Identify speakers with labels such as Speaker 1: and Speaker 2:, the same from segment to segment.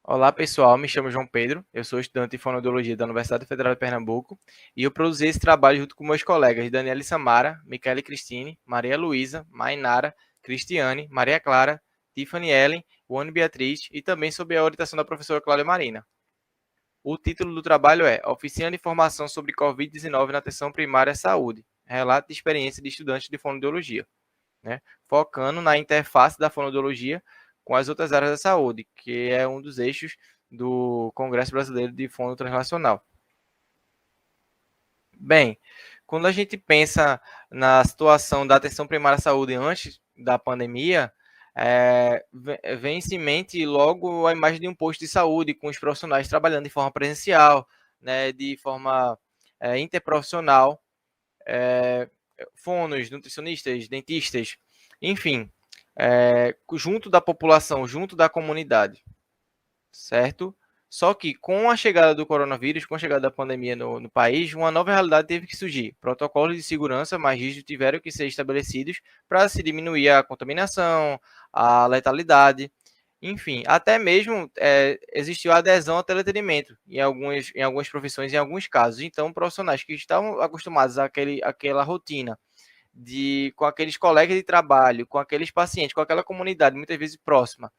Speaker 1: Olá pessoal, me chamo João Pedro, eu sou estudante de fonoaudiologia da Universidade Federal de Pernambuco e eu produzi esse trabalho junto com meus colegas Daniela Samara, Micaele Cristine, Maria Luísa, Mainara, Cristiane, Maria Clara, Tiffany Ellen, Wani Beatriz e também sob a orientação da professora Cláudia Marina. O título do trabalho é Oficina de Informação sobre Covid-19 na Atenção Primária à Saúde, relato de experiência de estudantes de fonoaudiologia, né? Focando na interface da fonoaudiologia com as outras áreas da saúde, que é um dos eixos do Congresso Brasileiro de Fono Translacional. Bem, quando a gente pensa na situação da atenção primária à saúde antes da pandemia, vem-se em mente logo a imagem de um posto de saúde com os profissionais trabalhando de forma presencial, né, de forma interprofissional, fonos, nutricionistas, dentistas, enfim, junto da população, junto da comunidade, certo? Só que com a chegada do coronavírus, com a chegada da pandemia no país, uma nova realidade teve que surgir. Protocolos de segurança mais rígidos tiveram que ser estabelecidos para se diminuir a contaminação, a letalidade, enfim, até mesmo existiu a adesão ao teleatendimento em algumas profissões, em alguns casos. Então, profissionais que estavam acostumados àquela rotina com aqueles colegas de trabalho, com aqueles pacientes, com aquela comunidade muitas vezes próxima,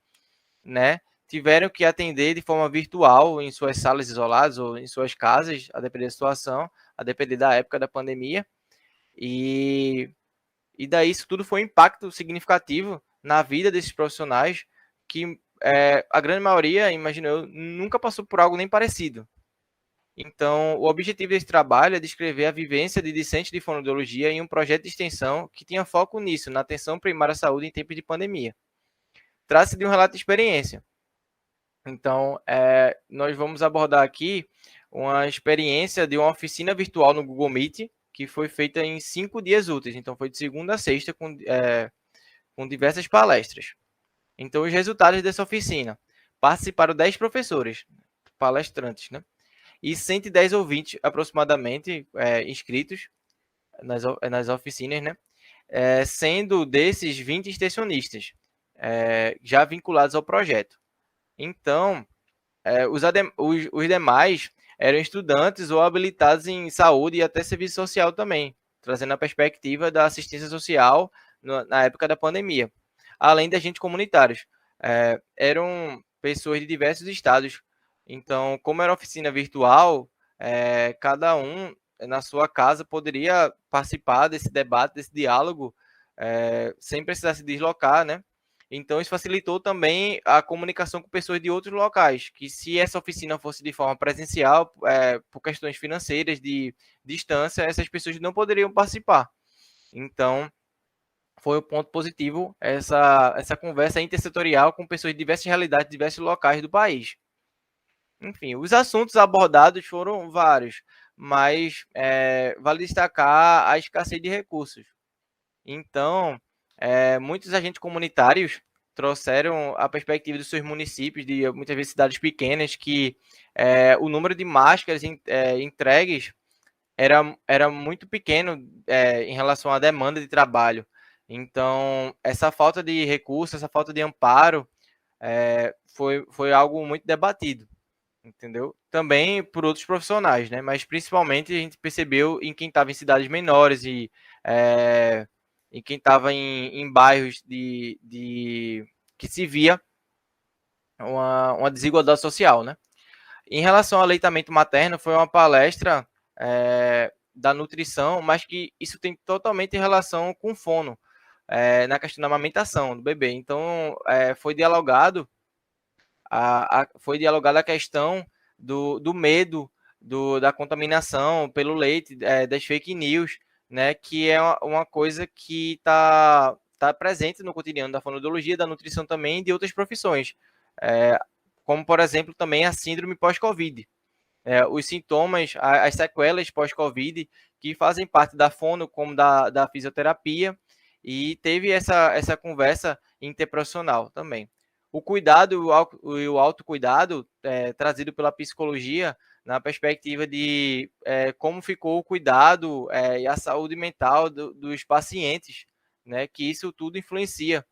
Speaker 1: né? Tiveram que atender de forma virtual em suas salas isoladas ou em suas casas, a depender da situação, a depender da época da pandemia. E, e daí isso tudo foi um impacto significativo na vida desses profissionais que a grande maioria, imagino eu, nunca passou por algo nem parecido. Então, o objetivo desse trabalho é descrever a vivência de discentes de fonoaudiologia em um projeto de extensão que tinha foco nisso, na atenção primária à saúde em tempos de pandemia. Trata-se de um relato de experiência. Então, nós vamos abordar aqui uma experiência de uma oficina virtual no Google Meet, que foi feita em 5 dias úteis. Então, foi de segunda a sexta, com diversas palestras. Então, os resultados dessa oficina. Participaram 10 professores, palestrantes, né? E 110 ouvintes, aproximadamente, inscritos nas oficinas, né? Sendo desses 20 extensionistas, já vinculados ao projeto. Então, os demais eram estudantes ou habilitados em saúde e até serviço social também, trazendo a perspectiva da assistência social na época da pandemia, além de agentes comunitários. Eram pessoas de diversos estados. Então, como era oficina virtual, cada um na sua casa poderia participar desse debate, desse diálogo, sem precisar se deslocar, né? Então, isso facilitou também a comunicação com pessoas de outros locais, que se essa oficina fosse de forma presencial, por questões financeiras, de distância, essas pessoas não poderiam participar. Então, foi um ponto positivo essa conversa intersetorial com pessoas de diversas realidades, de diversos locais do país. Enfim, os assuntos abordados foram vários, mas vale destacar a escassez de recursos. Então, muitos agentes comunitários trouxeram a perspectiva dos seus municípios, de muitas vezes cidades pequenas, que o número de máscaras entregues era muito pequeno em relação à demanda de trabalho. Então, essa falta de recursos, essa falta de amparo, foi algo muito debatido, entendeu? Também por outros profissionais, né? Mas principalmente a gente percebeu em quem estava em cidades menores e em quem estava em bairros que se via uma desigualdade social, né? Em relação ao aleitamento materno, foi uma palestra da nutrição, mas que isso tem totalmente relação com fono, na questão da amamentação do bebê. Então, foi dialogada a questão do medo da contaminação pelo leite, das fake news, né, que é uma coisa que tá presente no cotidiano da fonoaudiologia, da nutrição também e de outras profissões, é, como, por exemplo, também a síndrome pós-Covid. Os sintomas, as sequelas pós-Covid, que fazem parte da fono, como da fisioterapia, e teve essa conversa interprofissional também. O cuidado e o autocuidado trazido pela psicologia na perspectiva de como ficou o cuidado e a saúde mental dos pacientes, né, que isso tudo influencia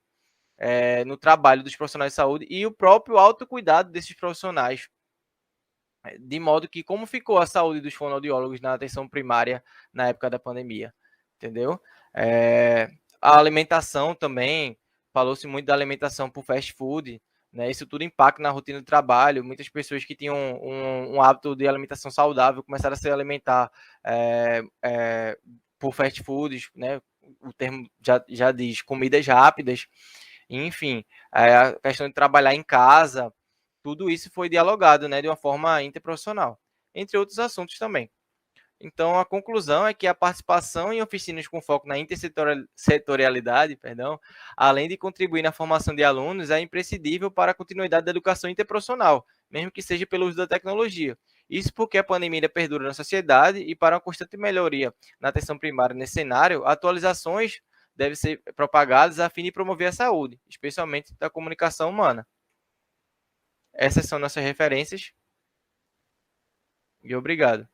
Speaker 1: no trabalho dos profissionais de saúde e o próprio autocuidado desses profissionais. De modo que, como ficou a saúde dos fonoaudiólogos na atenção primária na época da pandemia, entendeu? A alimentação também, falou-se muito da alimentação por fast food, né? Isso tudo impacta na rotina do trabalho. Muitas pessoas que tinham um hábito de alimentação saudável começaram a se alimentar por fast foods, né? O termo já diz comidas rápidas, enfim, a questão de trabalhar em casa, tudo isso foi dialogado, né, de uma forma interprofissional, entre outros assuntos também. Então, a conclusão é que a participação em oficinas com foco na intersetorialidade, além de contribuir na formação de alunos, é imprescindível para a continuidade da educação interprofissional, mesmo que seja pelo uso da tecnologia. Isso porque a pandemia perdura na sociedade e para uma constante melhoria na atenção primária nesse cenário, atualizações devem ser propagadas a fim de promover a saúde, especialmente da comunicação humana. Essas são nossas referências. E obrigado.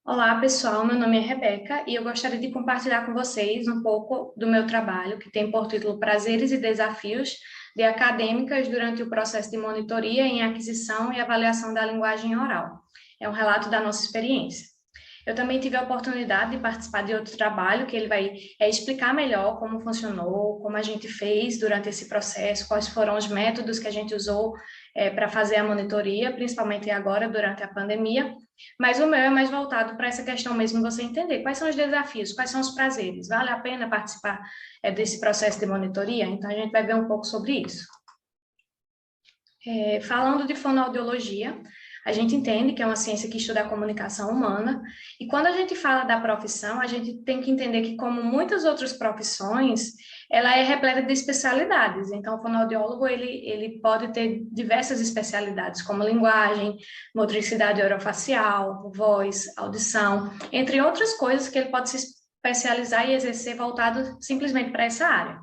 Speaker 2: Olá, pessoal. Meu nome é Rebeca e eu gostaria de compartilhar com vocês um pouco do meu trabalho, que tem por título Prazeres e Desafios de Acadêmicas durante o processo de monitoria em aquisição e avaliação da linguagem oral. É um relato da nossa experiência. Eu também tive a oportunidade de participar de outro trabalho, que ele vai explicar melhor como funcionou, como a gente fez durante esse processo, quais foram os métodos que a gente usou para fazer a monitoria, principalmente agora, durante a pandemia. Mas o meu é mais voltado para essa questão mesmo, você entender quais são os desafios, quais são os prazeres, vale a pena participar desse processo de monitoria? Então, a gente vai ver um pouco sobre isso. Falando de fonoaudiologia, a gente entende que é uma ciência que estuda a comunicação humana, e quando a gente fala da profissão, a gente tem que entender que, como muitas outras profissões, ela é repleta de especialidades. Então, o fonoaudiólogo, ele pode ter diversas especialidades, como linguagem, motricidade orofacial, voz, audição, entre outras coisas que ele pode se especializar e exercer voltado simplesmente para essa área.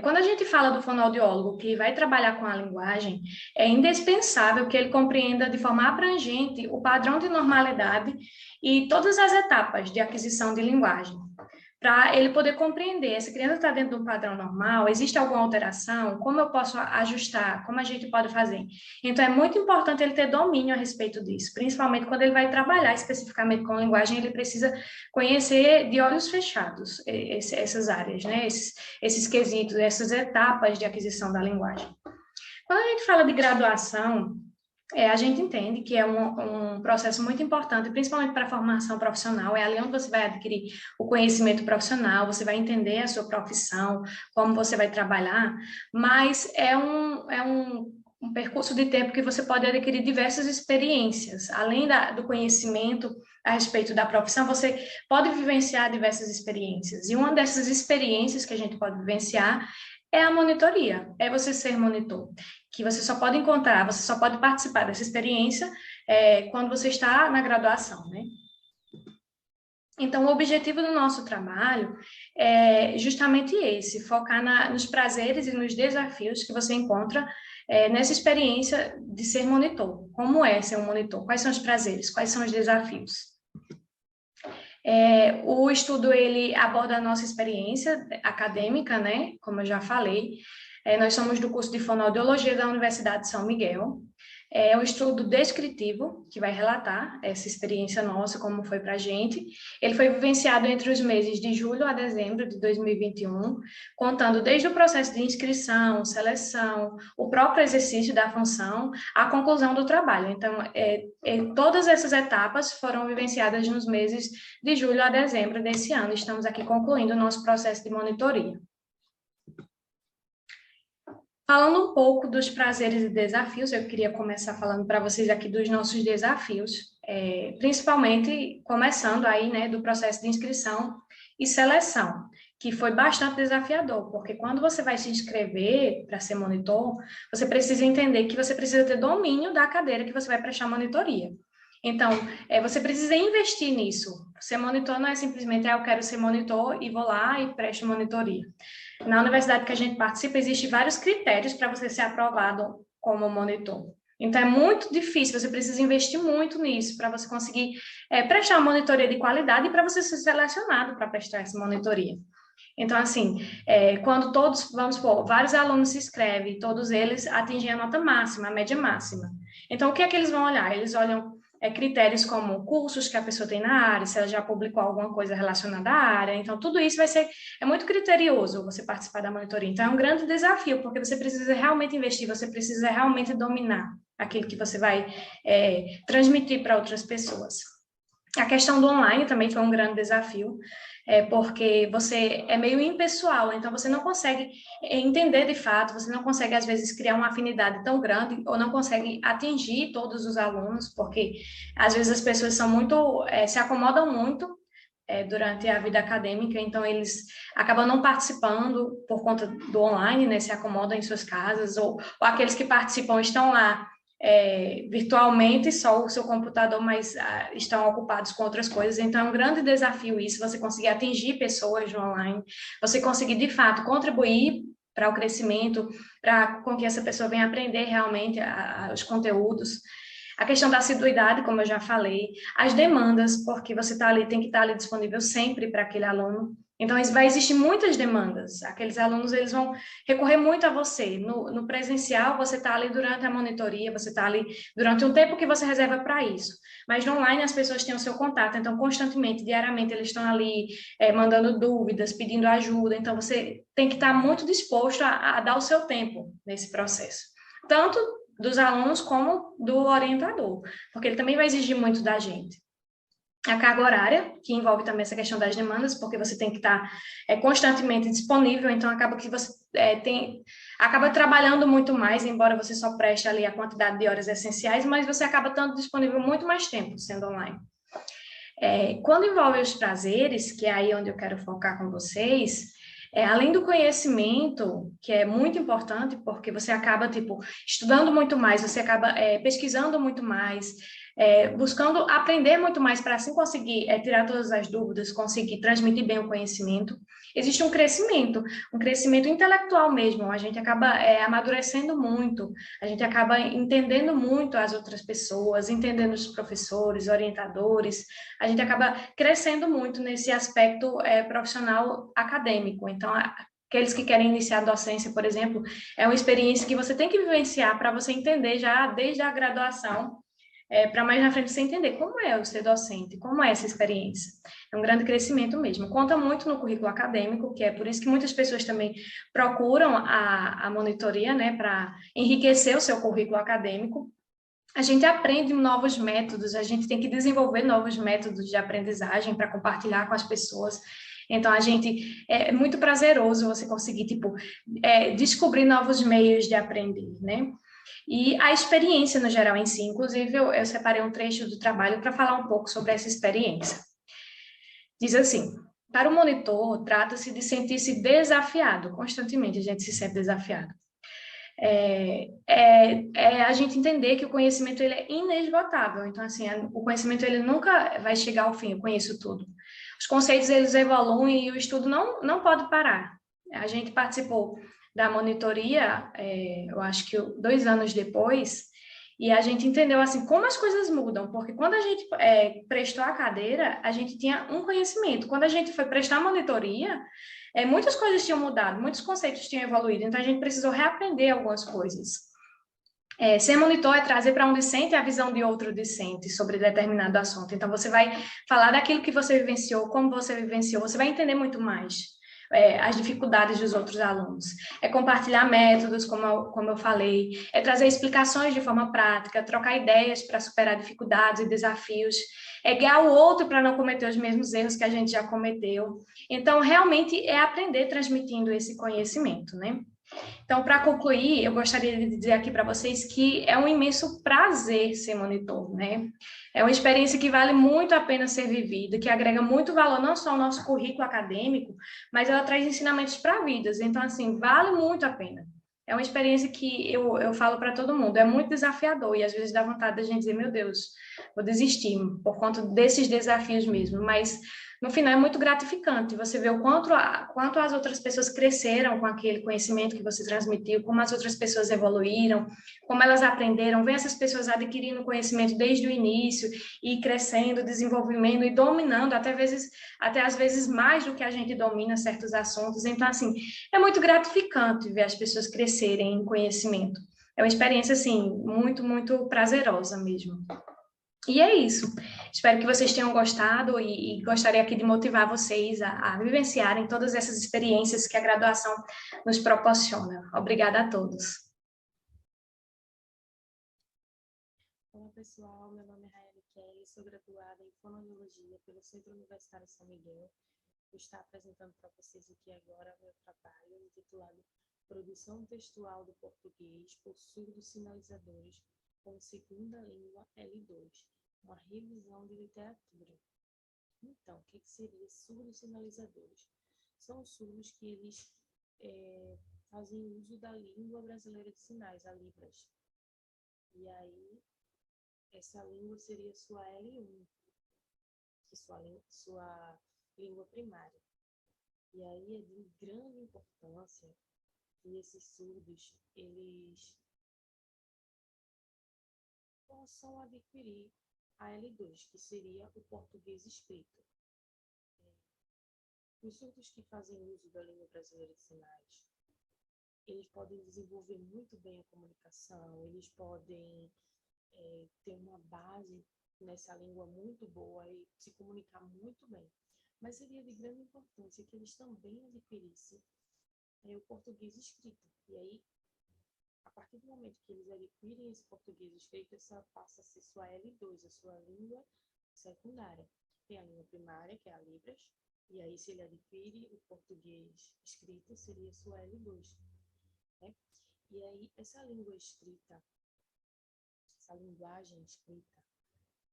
Speaker 2: Quando a gente fala do fonoaudiólogo que vai trabalhar com a linguagem, é indispensável que ele compreenda de forma abrangente o padrão de normalidade e todas as etapas de aquisição de linguagem. Para ele poder compreender, essa criança está dentro de um padrão normal, existe alguma alteração, como eu posso ajustar, como a gente pode fazer. Então, é muito importante ele ter domínio a respeito disso, principalmente quando ele vai trabalhar especificamente com linguagem, ele precisa conhecer de olhos fechados essas áreas, né? Esses quesitos, essas etapas de aquisição da linguagem. Quando a gente fala de graduação, a gente entende que é um processo muito importante, principalmente para a formação profissional, é ali onde você vai adquirir o conhecimento profissional, você vai entender a sua profissão, como você vai trabalhar, mas é um percurso de tempo que você pode adquirir diversas experiências, além do conhecimento a respeito da profissão, você pode vivenciar diversas experiências, e uma dessas experiências que a gente pode vivenciar é a monitoria, é você ser monitor, que você só pode encontrar, você só pode participar dessa experiência quando você está na graduação, né? Então, o objetivo do nosso trabalho é justamente esse, focar nos prazeres e nos desafios que você encontra nessa experiência de ser monitor. Como é ser um monitor? Quais são os prazeres? Quais são os desafios? O estudo, ele aborda a nossa experiência acadêmica, né? Como eu já falei, nós somos do curso de Fonoaudiologia da Universidade de São Miguel. É um estudo descritivo, que vai relatar essa experiência nossa, como foi para a gente. Ele foi vivenciado entre os meses de julho a dezembro de 2021, contando desde o processo de inscrição, seleção, o próprio exercício da função, a conclusão do trabalho. Então, todas essas etapas foram vivenciadas nos meses de julho a dezembro desse ano. Estamos aqui concluindo o nosso processo de monitoria. Falando um pouco dos prazeres e desafios, eu queria começar falando para vocês aqui dos nossos desafios, principalmente começando aí, né, do processo de inscrição e seleção, que foi bastante desafiador, porque quando você vai se inscrever para ser monitor, você precisa entender que você precisa ter domínio da cadeira que você vai prestar monitoria. Então, você precisa investir nisso. Ser monitor não é simplesmente, eu quero ser monitor e vou lá e presto monitoria. Na universidade que a gente participa, existem vários critérios para você ser aprovado como monitor. Então, é muito difícil, você precisa investir muito nisso para você conseguir prestar uma monitoria de qualidade e para você ser selecionado para prestar essa monitoria. Então, assim, quando todos, vamos supor, vários alunos se inscrevem, todos eles atingem a nota máxima, a média máxima. Então, o que é que eles vão olhar? Eles olham critérios como cursos que a pessoa tem na área, se ela já publicou alguma coisa relacionada à área. Então, tudo isso é muito criterioso você participar da monitoria. Então, é um grande desafio, porque você precisa realmente investir, você precisa realmente dominar aquilo que você vai transmitir para outras pessoas. A questão do online também foi um grande desafio, porque você é meio impessoal, então você não consegue entender de fato, você não consegue, às vezes, criar uma afinidade tão grande, ou não consegue atingir todos os alunos, porque, às vezes, as pessoas são muito, se acomodam muito durante a vida acadêmica, então eles acabam não participando por conta do online, né, se acomodam em suas casas, ou aqueles que participam estão lá virtualmente, só o seu computador, mas estão ocupados com outras coisas. Então, é um grande desafio isso, você conseguir atingir pessoas no online, você conseguir, de fato, contribuir para o crescimento, com que essa pessoa venha aprender realmente os conteúdos. A questão da assiduidade, como eu já falei, as demandas, porque você tem que estar ali disponível sempre para aquele aluno. Então, vai existir muitas demandas. Aqueles alunos, eles vão recorrer muito a você. No presencial, você está ali durante a monitoria, você está ali durante um tempo que você reserva para isso. Mas no online, as pessoas têm o seu contato. Então, constantemente, diariamente, eles estão ali mandando dúvidas, pedindo ajuda. Então, você tem que estar muito disposto a dar o seu tempo nesse processo. Tanto dos alunos como do orientador, porque ele também vai exigir muito da gente. A carga horária, que envolve também essa questão das demandas, porque você tem que estar constantemente disponível, então acaba que você acaba trabalhando muito mais, embora você só preste ali a quantidade de horas essenciais, mas você acaba estando disponível muito mais tempo sendo online. Quando envolve os prazeres, que é aí onde eu quero focar com vocês, além do conhecimento, que é muito importante, porque você acaba, estudando muito mais, você acaba pesquisando muito mais, buscando aprender muito mais para assim conseguir tirar todas as dúvidas, conseguir transmitir bem o conhecimento. Existe um crescimento intelectual mesmo, a gente acaba amadurecendo muito, a gente acaba entendendo muito as outras pessoas, entendendo os professores, orientadores, a gente acaba crescendo muito nesse aspecto profissional acadêmico. Então, aqueles que querem iniciar a docência, por exemplo, é uma experiência que você tem que vivenciar para você entender já desde a graduação, para mais na frente você entender como é o ser docente, como é essa experiência. É um grande crescimento mesmo. Conta muito no currículo acadêmico, que é por isso que muitas pessoas também procuram a monitoria, né, para enriquecer o seu currículo acadêmico. A gente aprende novos métodos, a gente tem que desenvolver novos métodos de aprendizagem para compartilhar com as pessoas. Então, é muito prazeroso você conseguir, descobrir novos meios de aprender, né? E a experiência no geral em si, inclusive eu separei um trecho do trabalho para falar um pouco sobre essa experiência. Diz assim: para o monitor, trata-se de sentir-se desafiado, constantemente a gente se sente desafiado. A gente entender que o conhecimento ele é inesgotável, então assim, o conhecimento ele nunca vai chegar ao fim, eu conheço tudo. Os conceitos eles evoluem e o estudo não pode parar. A gente participou da monitoria, eu acho que 2 anos depois, e a gente entendeu assim como as coisas mudam, porque quando a gente prestou a cadeira, a gente tinha um conhecimento. Quando a gente foi prestar a monitoria, muitas coisas tinham mudado, muitos conceitos tinham evoluído, então a gente precisou reaprender algumas coisas. Ser monitor é trazer para um discente a visão de outro discente sobre determinado assunto. Então, você vai falar daquilo que você vivenciou, como você vivenciou, você vai entender muito mais as dificuldades dos outros alunos. É compartilhar métodos, como eu falei, é trazer explicações de forma prática, trocar ideias para superar dificuldades e desafios, é guiar o outro para não cometer os mesmos erros que a gente já cometeu. Então, realmente, é aprender transmitindo esse conhecimento, né? Então, para concluir, eu gostaria de dizer aqui para vocês que é um imenso prazer ser monitor, né? É uma experiência que vale muito a pena ser vivida, que agrega muito valor não só ao nosso currículo acadêmico, mas ela traz ensinamentos para vidas. Então, assim, vale muito a pena. É uma experiência que eu falo para todo mundo, é muito desafiador e às vezes dá vontade da gente dizer, meu Deus, vou desistir por conta desses desafios mesmo, mas no final é muito gratificante. Você vê o quanto as outras pessoas cresceram com aquele conhecimento que você transmitiu, como as outras pessoas evoluíram, como elas aprenderam, ver essas pessoas adquirindo conhecimento desde o início e crescendo, desenvolvendo e dominando, até às vezes mais do que a gente domina certos assuntos. Então, assim, é muito gratificante ver as pessoas crescerem em conhecimento. É uma experiência, assim, muito, muito prazerosa mesmo. E é isso. Espero que vocês tenham gostado e gostaria aqui de motivar vocês a vivenciarem todas essas experiências que a graduação nos proporciona. Obrigada a todos.
Speaker 3: Olá, pessoal. Meu nome é Rayane Kelly, sou graduada em Fonoaudiologia pelo Centro Universitário São Miguel. Vou estar apresentando para vocês aqui agora meu trabalho intitulado Produção Textual do Português por Surdos Sinalizadores como Segunda Língua L2, uma revisão de literatura. Então, o que seria surdos sinalizadores? São os surdos que eles fazem uso da língua brasileira de sinais, a Libras. E aí, essa língua seria sua L1, que sua língua primária. E aí é de grande importância que esses surdos, eles possam adquirir a L2, que seria o português escrito. Os surdos que fazem uso da língua brasileira de sinais, eles podem desenvolver muito bem a comunicação, eles podem ter uma base nessa língua muito boa e se comunicar muito bem. Mas seria de grande importância que eles também adquirissem o português escrito. E aí, a partir do momento que eles adquirem esse português escrito, essa passa a ser sua L2, a sua língua secundária. Tem a língua primária, que é a Libras, e aí se ele adquire o português escrito, seria sua L2. Né? E aí, essa língua escrita, essa linguagem escrita,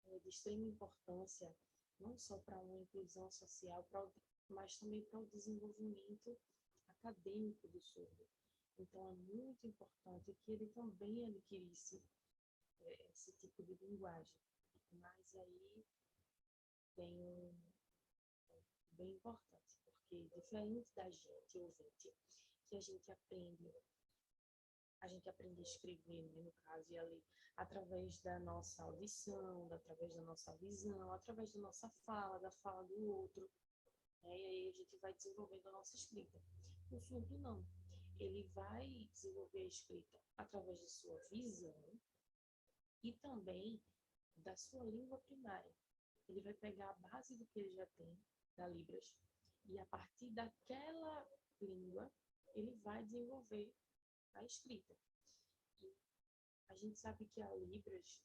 Speaker 3: é de extrema importância, não só para uma inclusão social, mas também para o desenvolvimento acadêmico do surdo. Então, é muito importante que ele também adquirisse esse tipo de linguagem. Mas aí tem um bem importante, porque diferente da gente, ouvinte, que a gente aprende a escrever, né, no caso, e a ler através da nossa audição, através da nossa visão, através da nossa fala, da fala do outro, né, e aí a gente vai desenvolvendo a nossa escrita. O surdo não. Ele vai desenvolver a escrita através da sua visão e também da sua língua primária. Ele vai pegar a base do que ele já tem, da Libras, e a partir daquela língua, ele vai desenvolver a escrita. E a gente sabe que a Libras,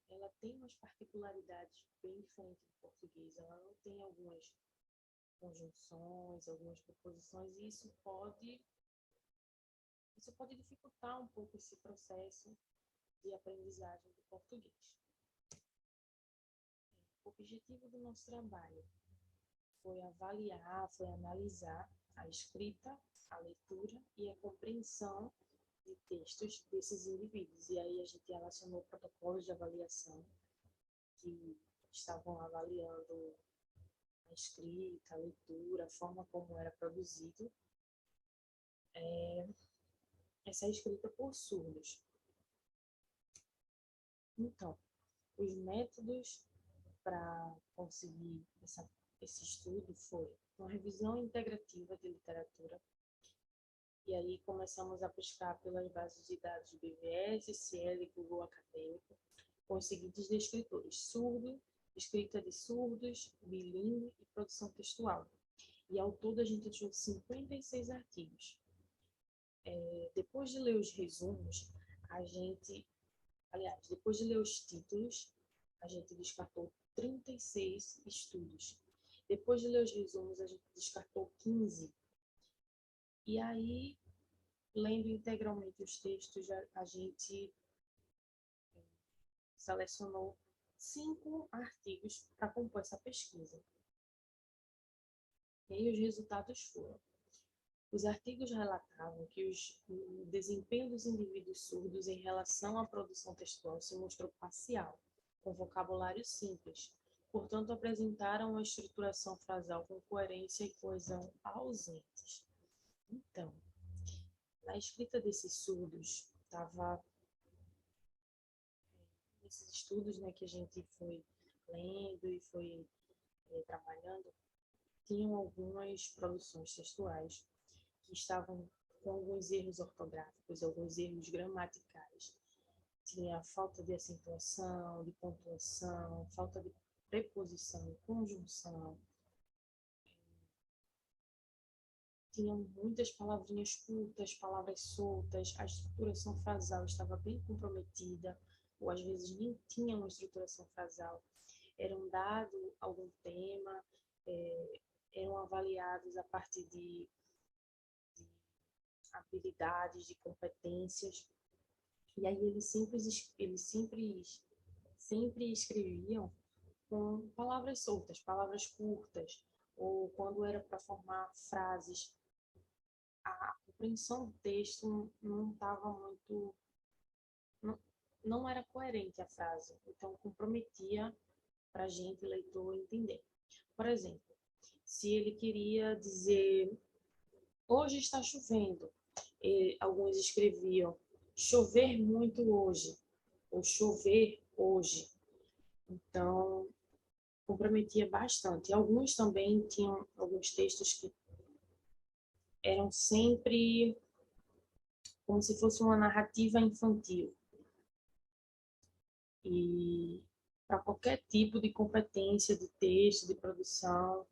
Speaker 3: ela tem umas particularidades bem diferentes do português. Ela não tem algumas conjunções, algumas preposições, e isso pode dificultar um pouco esse processo de aprendizagem do português. O objetivo do nosso trabalho foi analisar a escrita, a leitura e a compreensão de textos desses indivíduos. E aí a gente relacionou protocolos de avaliação que estavam avaliando a escrita, a leitura, a forma como era produzido essa escrita por surdos. Então, os métodos para conseguir esse estudo foi uma revisão integrativa de literatura, e aí começamos a buscar pelas bases de dados de BVS, Cielo e Google Acadêmico, com os seguintes descritores: surdo, escrita de surdos, bilíngue e produção textual. E ao todo a gente achou 56 artigos. Depois de ler os resumos, depois de ler os títulos, a gente descartou 36 estudos. Depois de ler os resumos, a gente descartou 15. E aí, lendo integralmente os textos, a gente selecionou 5 artigos para compor essa pesquisa. E aí os resultados foram: os artigos relatavam que o desempenho dos indivíduos surdos em relação à produção textual se mostrou parcial, com vocabulário simples, portanto, apresentaram uma estruturação frasal com coerência e coesão ausentes. Então, na escrita desses surdos, estava nesses estudos, né, que a gente foi lendo e foi trabalhando, tinham algumas produções textuais que estavam com alguns erros ortográficos, alguns erros gramaticais. Tinha falta de acentuação, de pontuação, falta de preposição, conjunção. Tinham muitas palavrinhas curtas, palavras soltas, a estruturação frasal estava bem comprometida, ou às vezes nem tinha uma estruturação frasal. Eram dado algum tema, eram avaliados a partir de habilidades, de competências, e aí eles sempre escreviam com palavras soltas, palavras curtas, ou quando era para formar frases, a compreensão do texto não estava muito, não era coerente a frase, então comprometia para a gente, leitor, entender. Por exemplo, se ele queria dizer hoje está chovendo, alguns escreviam chover muito hoje, ou chover hoje. Então, comprometia bastante. Alguns também tinham alguns textos que eram sempre como se fosse uma narrativa infantil. E para qualquer tipo de competência de texto, de produção,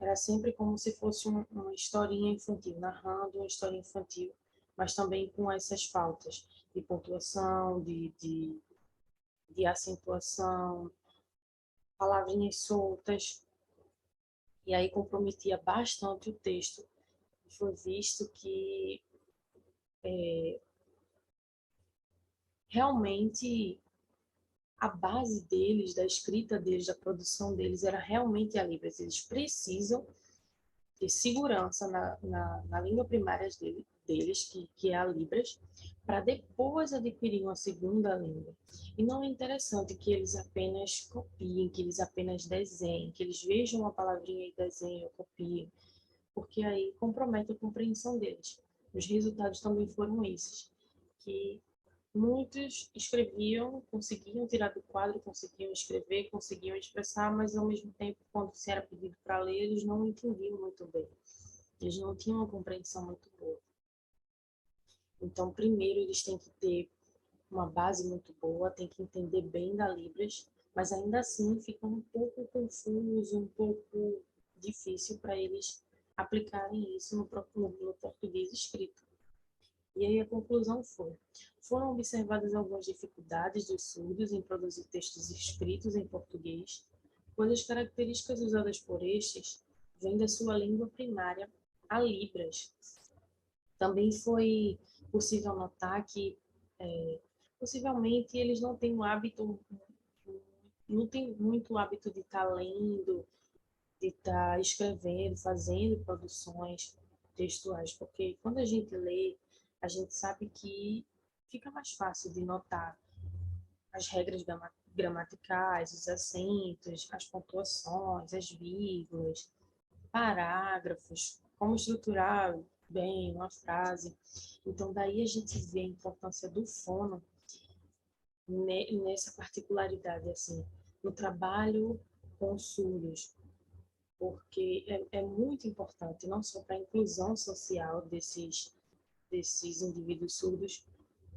Speaker 3: era sempre como se fosse uma historinha infantil, narrando uma história infantil, mas também com essas faltas de pontuação, de acentuação, palavrinhas soltas. E aí comprometia bastante o texto. Foi visto que realmente a base deles, da escrita deles, da produção deles, era realmente a Libras. Eles precisam ter segurança na língua primária deles, que é a Libras, para depois adquirir uma segunda língua. E não é interessante que eles apenas copiem, que eles apenas desenhem, que eles vejam uma palavrinha e desenhem ou copiem, porque aí compromete a compreensão deles. Os resultados também foram esses, que muitos escreviam, conseguiam tirar do quadro, conseguiam escrever, conseguiam expressar, mas ao mesmo tempo, quando se era pedido para ler, eles não entendiam muito bem. Eles não tinham uma compreensão muito boa. Então, primeiro, eles têm que ter uma base muito boa, têm que entender bem da Libras, mas ainda assim fica um pouco confuso, um pouco difícil para eles aplicarem isso no português escrito. E aí a conclusão foram observadas algumas dificuldades dos surdos em produzir textos escritos em português, pois as características usadas por estes vêm da sua língua primária, a Libras. Também foi possível notar que, possivelmente, eles não têm muito hábito de estar lendo, de estar escrevendo, fazendo produções textuais, porque quando a gente lê, a gente sabe que fica mais fácil de notar as regras gramaticais, os acentos, as pontuações, as vírgulas, parágrafos, como estruturar bem uma frase. Então, daí a gente vê a importância do fono nessa particularidade, assim, no trabalho com os surdos, porque é muito importante, não só para a inclusão social desses indivíduos surdos,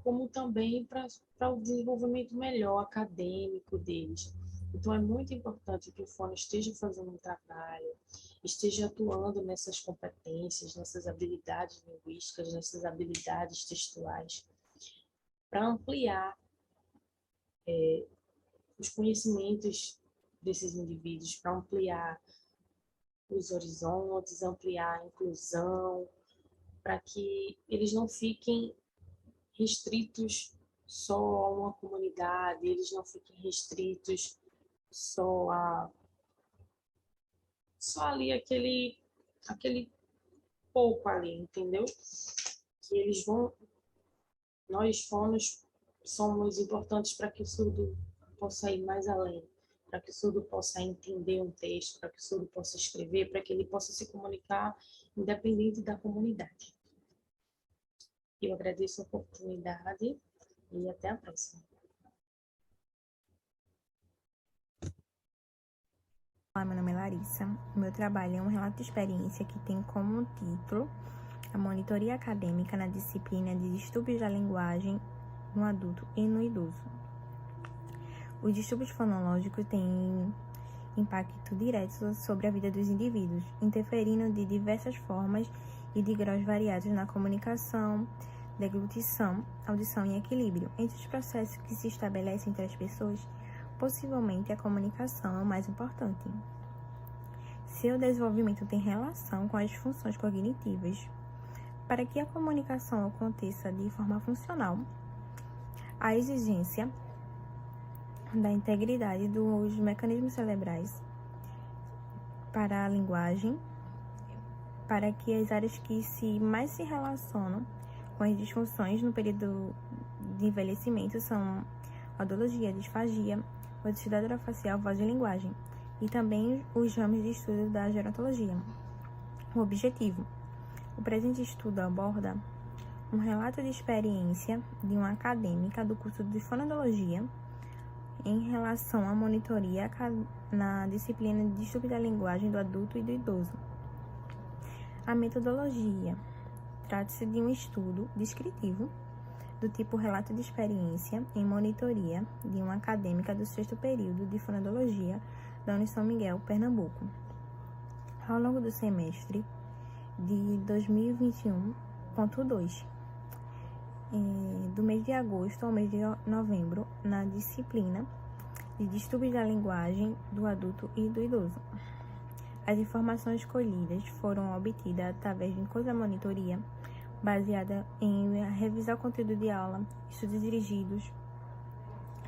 Speaker 3: como também para o desenvolvimento melhor acadêmico deles. Então, é muito importante que o fono esteja fazendo um trabalho, esteja atuando nessas competências, nessas habilidades linguísticas, nessas habilidades textuais, para ampliar os conhecimentos desses indivíduos, para ampliar os horizontes, ampliar a inclusão, para que eles não fiquem restritos só a uma comunidade, eles não fiquem restritos só ali aquele pouco ali, entendeu? Que eles nós fonos somos importantes para que o surdo possa ir mais além, para que o surdo possa entender um texto, para que o surdo possa escrever, para que ele possa se comunicar independente da comunidade. Eu agradeço a oportunidade e até a próxima.
Speaker 4: Olá, meu nome é Larissa. O meu trabalho é um relato de experiência que tem como título a monitoria acadêmica na disciplina de distúrbios da linguagem no adulto e no idoso. Os distúrbios fonológicos têm impacto direto sobre a vida dos indivíduos, interferindo de diversas formas e de graus variados na comunicação, deglutição, audição e equilíbrio. Entre os processos que se estabelecem entre as pessoas, possivelmente a comunicação é o mais importante. Seu desenvolvimento tem relação com as funções cognitivas. Para que a comunicação aconteça de forma funcional, a exigência da integridade dos mecanismos cerebrais para a linguagem, para que as áreas que mais se relacionam com as disfunções no período de envelhecimento são audiologia, disfagia, motricidade orofacial, voz e linguagem, e também os ramos de estudo da gerontologia. O objetivo. O presente estudo aborda um relato de experiência de uma acadêmica do curso de fonoaudiologia em relação à monitoria na disciplina de distúrbio da linguagem do adulto e do idoso. A metodologia. Trata-se de um estudo descritivo do tipo relato de experiência em monitoria de uma acadêmica do 6º período de fonoaudiologia da Unisão Miguel, Pernambuco. Ao longo do semestre de 2021.2, do mês de agosto ao mês de novembro, na disciplina de distúrbios da linguagem do adulto e do idoso. As informações escolhidas foram obtidas através de encontros de monitoria, baseada em revisar o conteúdo de aula, estudos dirigidos,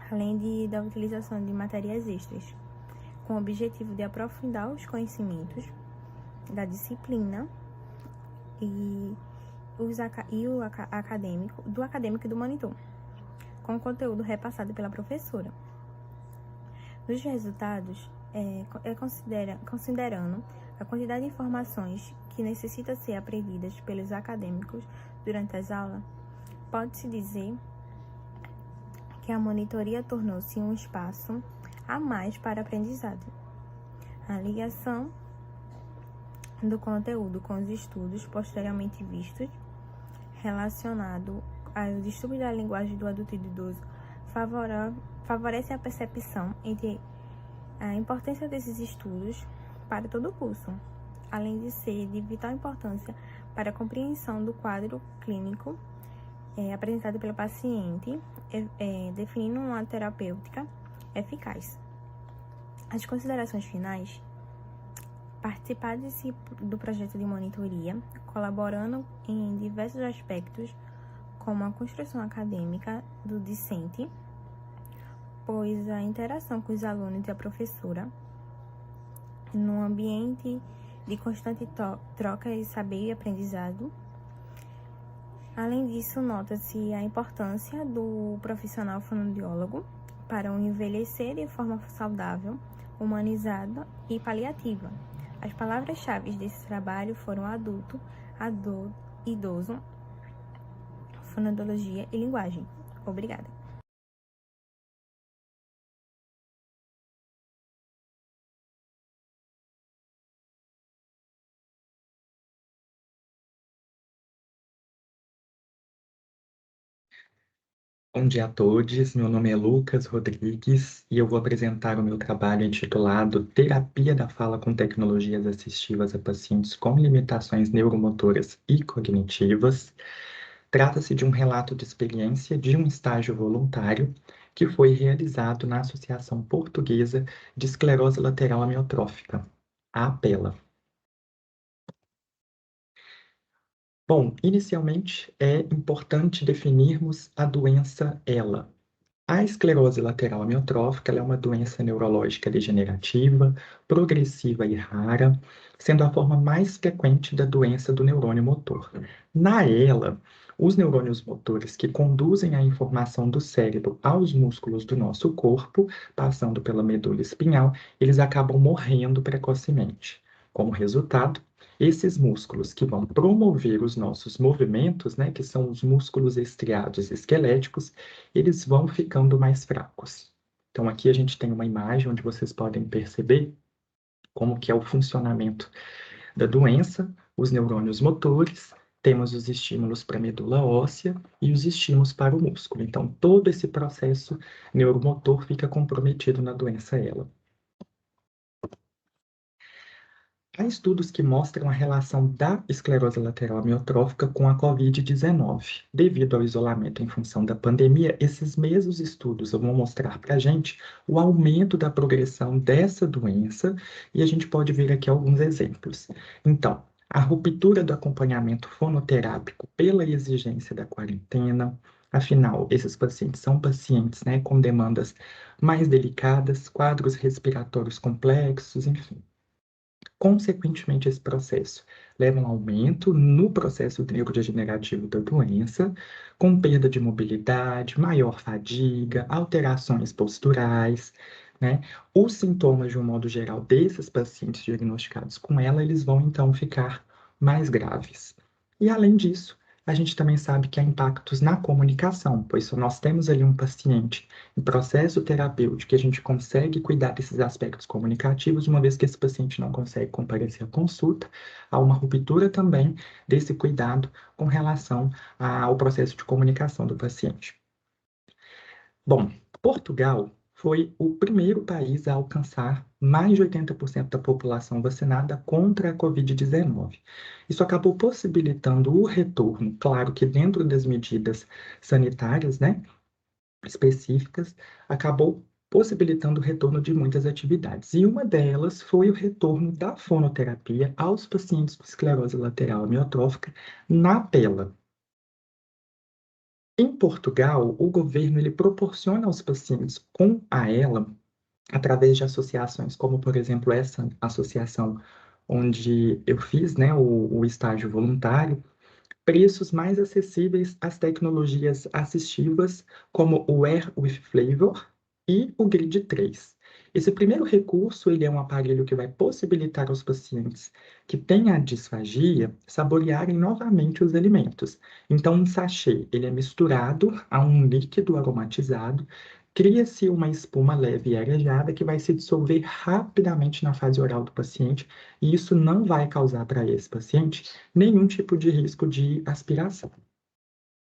Speaker 4: além da utilização de materiais extras, com o objetivo de aprofundar os conhecimentos da disciplina e o acadêmico e do monitor, com o conteúdo repassado pela professora. Nos resultados, considerando a quantidade de informações que necessitam ser aprendidas pelos acadêmicos durante as aulas, pode-se dizer que a monitoria tornou-se um espaço a mais para aprendizado. A ligação do conteúdo com os estudos posteriormente vistos relacionado ao distúrbio da linguagem do adulto e do idoso favorece a percepção entre a importância desses estudos para todo o curso, além de ser de vital importância para a compreensão do quadro clínico apresentado pelo paciente, definindo uma terapêutica eficaz. As considerações finais. Participar do projeto de monitoria, colaborando em diversos aspectos, como a construção acadêmica do discente, pois a interação com os alunos e a professora, num ambiente de constante troca de saber e aprendizado. Além disso, nota-se a importância do profissional fonoaudiólogo para um envelhecer de forma saudável, humanizada e paliativa. As palavras-chave desse trabalho foram adulto, idoso, fonoaudiologia e linguagem. Obrigada.
Speaker 5: Bom dia a todos, meu nome é Lucas Rodrigues e eu vou apresentar o meu trabalho intitulado Terapia da Fala com Tecnologias Assistivas a Pacientes com Limitações Neuromotoras e Cognitivas. Trata-se de um relato de experiência de um estágio voluntário que foi realizado na Associação Portuguesa de Esclerose Lateral Amiotrófica, a APELA. Bom, inicialmente é importante definirmos a doença ELA. A esclerose lateral amiotrófica ela é uma doença neurológica degenerativa, progressiva e rara, sendo a forma mais frequente da doença do neurônio motor. Na ELA, Os neurônios motores que conduzem a informação do cérebro aos músculos do nosso corpo, passando pela medula espinhal, eles acabam morrendo precocemente. Como resultado, esses músculos que vão promover os nossos movimentos, né, que são os músculos estriados esqueléticos, eles vão ficando mais fracos. Então, aqui a gente tem uma imagem onde vocês podem perceber como que é o funcionamento da doença, os neurônios motores, temos os estímulos para a medula óssea e os estímulos para o músculo. Então, todo esse processo neuromotor fica comprometido na doença ela. Há estudos que mostram a relação da esclerose lateral amiotrófica com a COVID-19. Devido ao isolamento em função da pandemia, esses mesmos estudos vão mostrar para a gente o aumento da progressão dessa doença e a gente pode ver aqui alguns exemplos. Então, a ruptura do acompanhamento fonoterápico pela exigência da quarentena. Afinal, esses pacientes são pacientes, né, com demandas mais delicadas, quadros respiratórios complexos, enfim. Consequentemente, esse processo leva a um aumento no processo neurodegenerativo da doença, com perda de mobilidade, maior fadiga, alterações posturais, né? Os sintomas, de um modo geral, desses pacientes diagnosticados com ela, eles vão então ficar mais graves. E além disso, a gente também sabe que há impactos na comunicação, pois se nós temos ali um paciente em processo terapêutico, a gente consegue cuidar desses aspectos comunicativos, uma vez que esse paciente não consegue comparecer à consulta, há uma ruptura também desse cuidado com relação ao processo de comunicação do paciente. Bom, Portugal foi o primeiro país a alcançar mais de 80% da população vacinada contra a Covid-19. Isso acabou possibilitando o retorno, claro que dentro das medidas sanitárias, né, específicas, acabou possibilitando o retorno de muitas atividades. E uma delas foi o retorno da fonoterapia aos pacientes com esclerose lateral amiotrófica na tela. Em Portugal, o governo ele proporciona aos pacientes com a ELA, através de associações, como, por exemplo, essa associação onde eu fiz, né, o estágio voluntário, preços mais acessíveis às tecnologias assistivas, como o Wear with Flavor e o Grid 3. Esse primeiro recurso, ele é um aparelho que vai possibilitar aos pacientes que têm a disfagia saborearem novamente os alimentos. Então, um sachê, ele é misturado a um líquido aromatizado, cria-se uma espuma leve e arejada que vai se dissolver rapidamente na fase oral do paciente, e isso não vai causar para esse paciente nenhum tipo de risco de aspiração.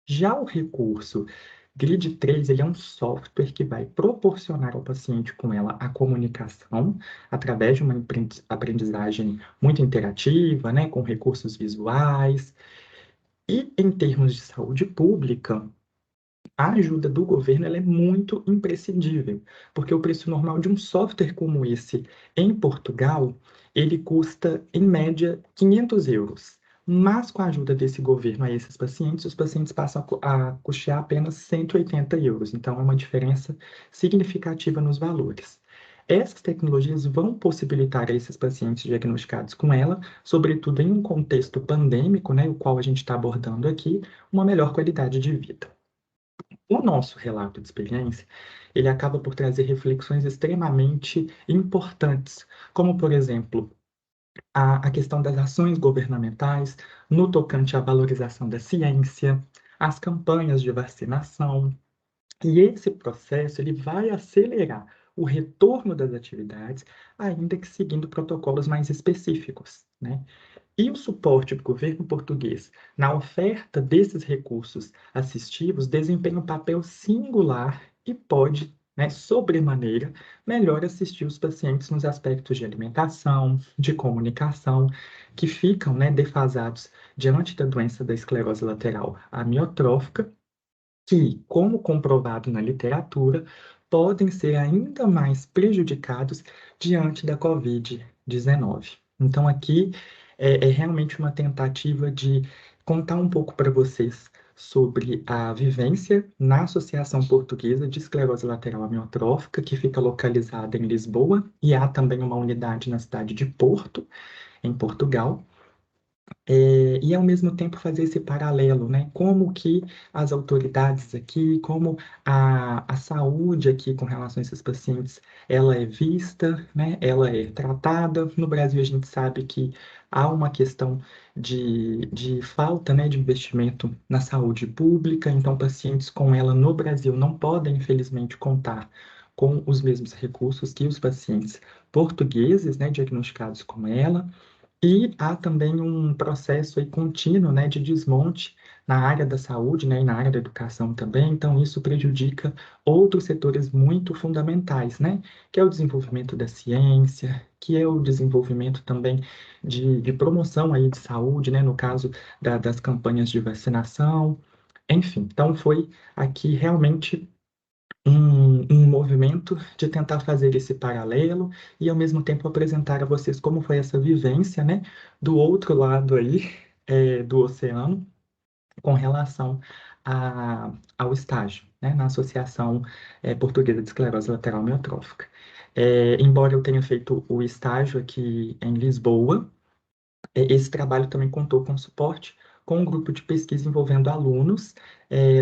Speaker 5: Já o recurso Grid 3, ele é um software que vai proporcionar ao paciente com ela a comunicação através de uma aprendizagem muito interativa, né, com recursos visuais. E em termos de saúde pública, a ajuda do governo ela é muito imprescindível, porque o preço normal de um software como esse em Portugal, ele custa, em média, 500 euros. Mas com a ajuda desse governo a esses pacientes, os pacientes passam a custear apenas 180 euros. Então, é uma diferença significativa nos valores. Essas tecnologias vão possibilitar a esses pacientes diagnosticados com ela, sobretudo em um contexto pandêmico, né, o qual a gente está abordando aqui, uma melhor qualidade de vida. O nosso relato de experiência, ele acaba por trazer reflexões extremamente importantes, como, por exemplo, a questão das ações governamentais no tocante à valorização da ciência, as campanhas de vacinação. E esse processo ele vai acelerar o retorno das atividades, ainda que seguindo protocolos mais específicos, né? E o suporte do governo português na oferta desses recursos assistivos desempenha um papel singular e pode, né, sobremaneira, melhor assistir os pacientes nos aspectos de alimentação, de comunicação, que ficam, né, defasados diante da doença da esclerose lateral amiotrófica, que, como comprovado na literatura, podem ser ainda mais prejudicados diante da Covid-19. Então, aqui é realmente uma tentativa de contar um pouco para vocês sobre a vivência na Associação Portuguesa de Esclerose Lateral Amiotrófica, que fica localizada em Lisboa, e há também uma unidade na cidade de Porto, em Portugal. E ao mesmo tempo fazer esse paralelo, né? Como que as autoridades aqui, como a saúde aqui com relação a esses pacientes, ela é vista, né? Ela é tratada. No Brasil, a gente sabe que há uma questão de falta, né, de investimento na saúde pública, então pacientes com ela no Brasil não podem, infelizmente, contar com os mesmos recursos que os pacientes portugueses, né, diagnosticados com ela. E há também um processo aí contínuo, né, de desmonte na área da saúde, né, e na área da educação também. Então, isso prejudica outros setores muito fundamentais, né, que é o desenvolvimento da ciência, que é o desenvolvimento também de promoção aí de saúde, né, no caso das campanhas de vacinação. Enfim, então foi aqui realmente um movimento de tentar fazer esse paralelo e, ao mesmo tempo, apresentar a vocês como foi essa vivência, né, do outro lado aí, do oceano, com relação ao estágio, né, na Associação Portuguesa de Esclerose Lateral Amiotrófica. Embora eu tenha feito o estágio aqui em Lisboa, esse trabalho também contou com suporte com um grupo de pesquisa envolvendo alunos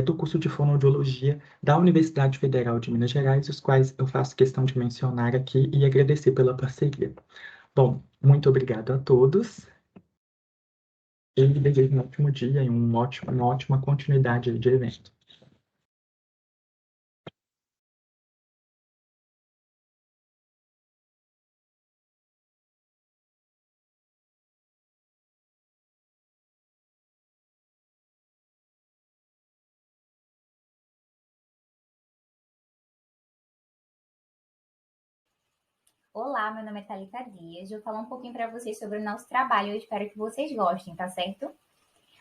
Speaker 5: do curso de fonoaudiologia da Universidade Federal de Minas Gerais, os quais eu faço questão de mencionar aqui e agradecer pela parceria. Bom, muito obrigado a todos e desejo um ótimo dia e uma ótima continuidade de evento.
Speaker 6: Olá, meu nome é Thalita Dias. Eu vou falar um pouquinho para vocês sobre o nosso trabalho. Eu espero que vocês gostem, tá certo?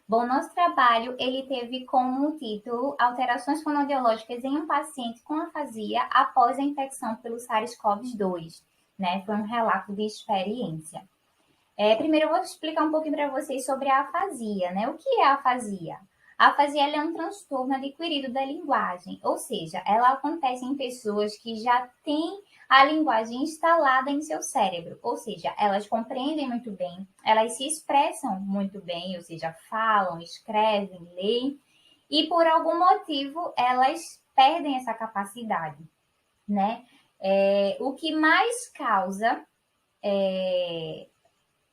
Speaker 6: Bom, nosso trabalho, ele teve como título Alterações fonoaudiológicas em um paciente com afasia após a infecção pelo SARS-CoV-2, né? Foi um relato de experiência. Primeiro eu vou explicar um pouquinho para vocês sobre a afasia, né? O que é a afasia? A afasia é um transtorno adquirido da linguagem, ou seja, ela acontece em pessoas que já têm a linguagem instalada em seu cérebro, ou seja, elas compreendem muito bem, elas se expressam muito bem, ou seja, falam, escrevem, leem, e por algum motivo elas perdem essa capacidade, né? O que mais causa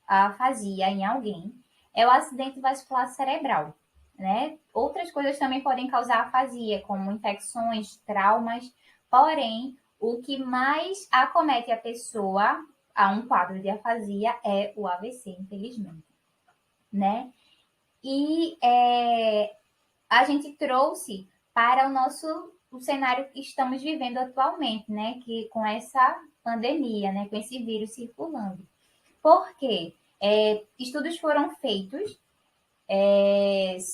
Speaker 6: a afasia em alguém é o acidente vascular cerebral, né? Outras coisas também podem causar afasia, como infecções, traumas, porém, o que mais acomete a pessoa a um quadro de afasia é o AVC, infelizmente, né? E a gente trouxe para o cenário que estamos vivendo atualmente, né? Que com essa pandemia, né? Com esse vírus circulando. Por quê? Estudos foram feitos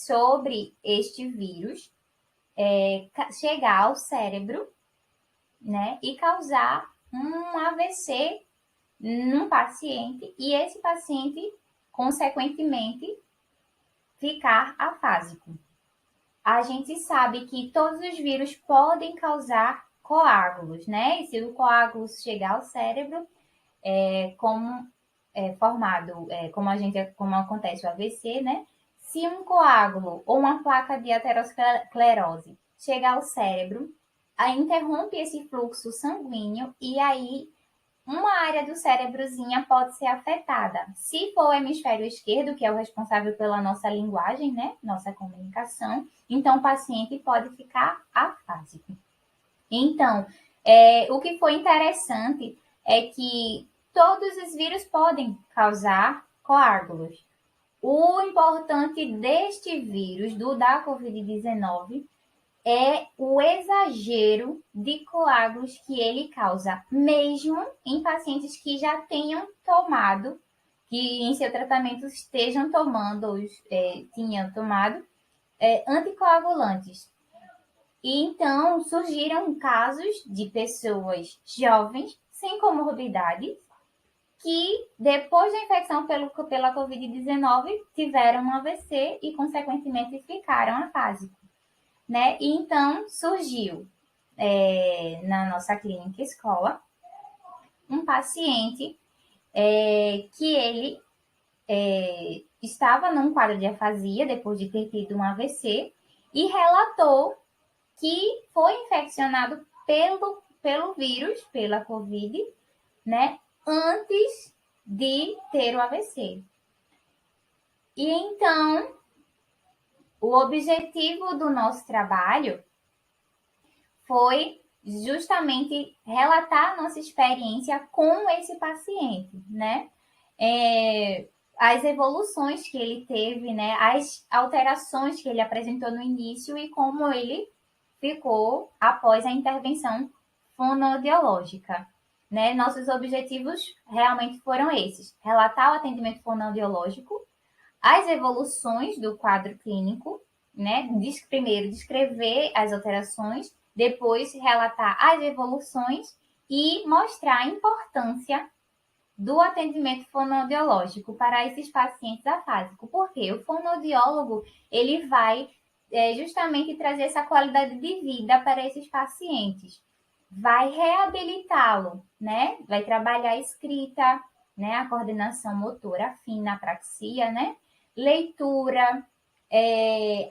Speaker 6: sobre este vírus chegar ao cérebro, né, e causar um AVC num paciente e esse paciente, consequentemente, ficar afásico. A gente sabe que todos os vírus podem causar coágulos, né? E se o coágulo chegar ao cérebro, como formado, como acontece o AVC, né? Se um coágulo ou uma placa de aterosclerose chegar ao cérebro, interrompe esse fluxo sanguíneo e aí uma área do cérebrozinha pode ser afetada. Se for o hemisfério esquerdo, que é o responsável pela nossa linguagem, né? Nossa comunicação, então o paciente pode ficar afásico. Então, o que foi interessante é que todos os vírus podem causar coágulos. O importante deste vírus, da Covid-19, é o exagero de coágulos que ele causa, mesmo em pacientes que já tenham tomado, que em seu tratamento estejam tomando, ou tinham tomado, anticoagulantes. E então surgiram casos de pessoas jovens, sem comorbidade, que depois da infecção pela Covid-19 tiveram um AVC e, consequentemente, ficaram afásicos, né? E então surgiu na nossa clínica escola um paciente que ele estava num quadro de afasia depois de ter tido um AVC e relatou que foi infeccionado pelo vírus, pela Covid, né, antes de ter o AVC. E então, o objetivo do nosso trabalho foi justamente relatar a nossa experiência com esse paciente, né? As evoluções que ele teve, né? As alterações que ele apresentou no início e como ele ficou após a intervenção fonoaudiológica, né? Nossos objetivos realmente foram esses: relatar o atendimento fonoaudiológico, as evoluções do quadro clínico, né? Primeiro descrever as alterações, depois relatar as evoluções e mostrar a importância do atendimento fonoaudiológico para esses pacientes afásicos. Porque o fonoaudiólogo, ele vai justamente trazer essa qualidade de vida para esses pacientes. Vai reabilitá-lo, né? Vai trabalhar a escrita, né? A coordenação motora fina, a apraxia, né? Leitura,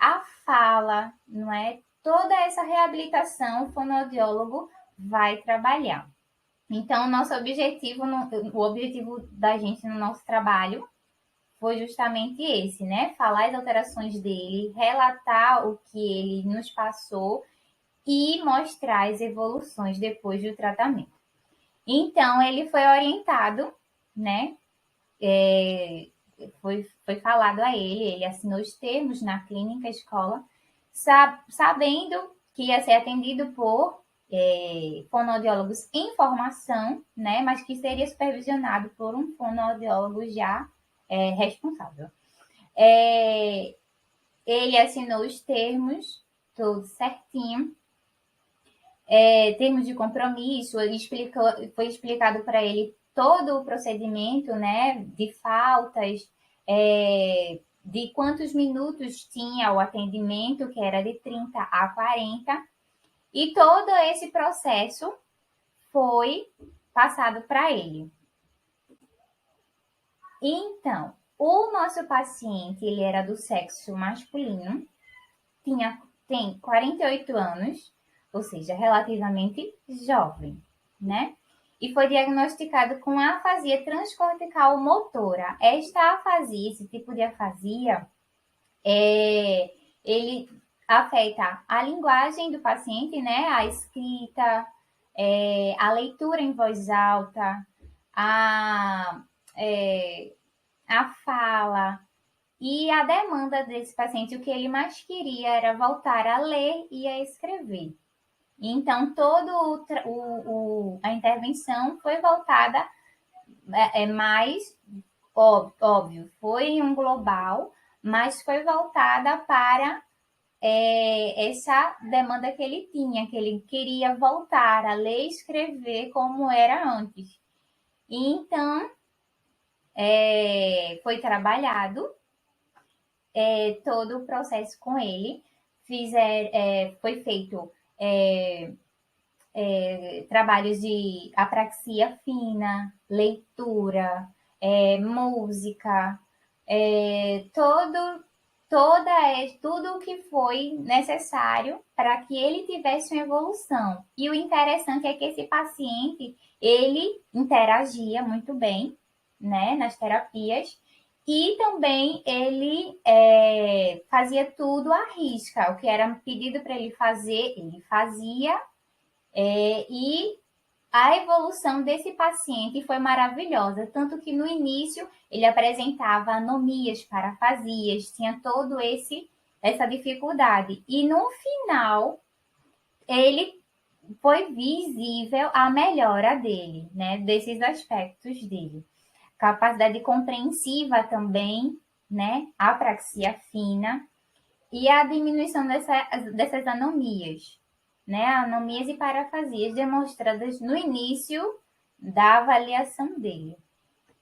Speaker 6: a fala, não é? Toda essa reabilitação o fonoaudiólogo vai trabalhar. Então, nosso objetivo, o objetivo da gente no nosso trabalho foi justamente esse, né? Falar as alterações dele, relatar o que ele nos passou e mostrar as evoluções depois do tratamento. Então, ele foi orientado, né? Foi falado a ele assinou os termos na clínica escola, sabendo que ia ser atendido por fonoaudiólogos em formação, né, mas que seria supervisionado por um fonoaudiólogo já responsável. Ele assinou os termos, tudo certinho, termos de compromisso, foi explicado para ele todo o procedimento, né, de faltas, de quantos minutos tinha o atendimento, que era de 30 a 40, e todo esse processo foi passado para ele. Então, o nosso paciente, ele era do sexo masculino, tem 48 anos, ou seja, relativamente jovem, né? E foi diagnosticado com afasia transcortical motora. Esta afasia, esse tipo de afasia, ele afeta a linguagem do paciente, né? A escrita, a leitura em voz alta, a fala. E a demanda desse paciente, o que ele mais queria era voltar a ler e a escrever. Então, toda a intervenção foi voltada, mais óbvio, foi um global, mas foi voltada para essa demanda que ele tinha, que ele queria voltar a ler e escrever como era antes. E então, foi trabalhado todo o processo com ele, foi feito trabalhos de apraxia fina, leitura, música, tudo o que foi necessário para que ele tivesse uma evolução. E o interessante é que esse paciente, ele interagia muito bem, né, nas terapias, e também ele fazia tudo à risca. O que era pedido para ele fazer, ele fazia. E a evolução desse paciente foi maravilhosa. Tanto que no início ele apresentava anomias, parafasias, tinha todo essa dificuldade. E no final, ele foi visível a melhora dele, né? Desses aspectos dele. Capacidade compreensiva também, né? Apraxia fina e a diminuição dessas anomias, né? Anomias e parafasias demonstradas no início da avaliação dele.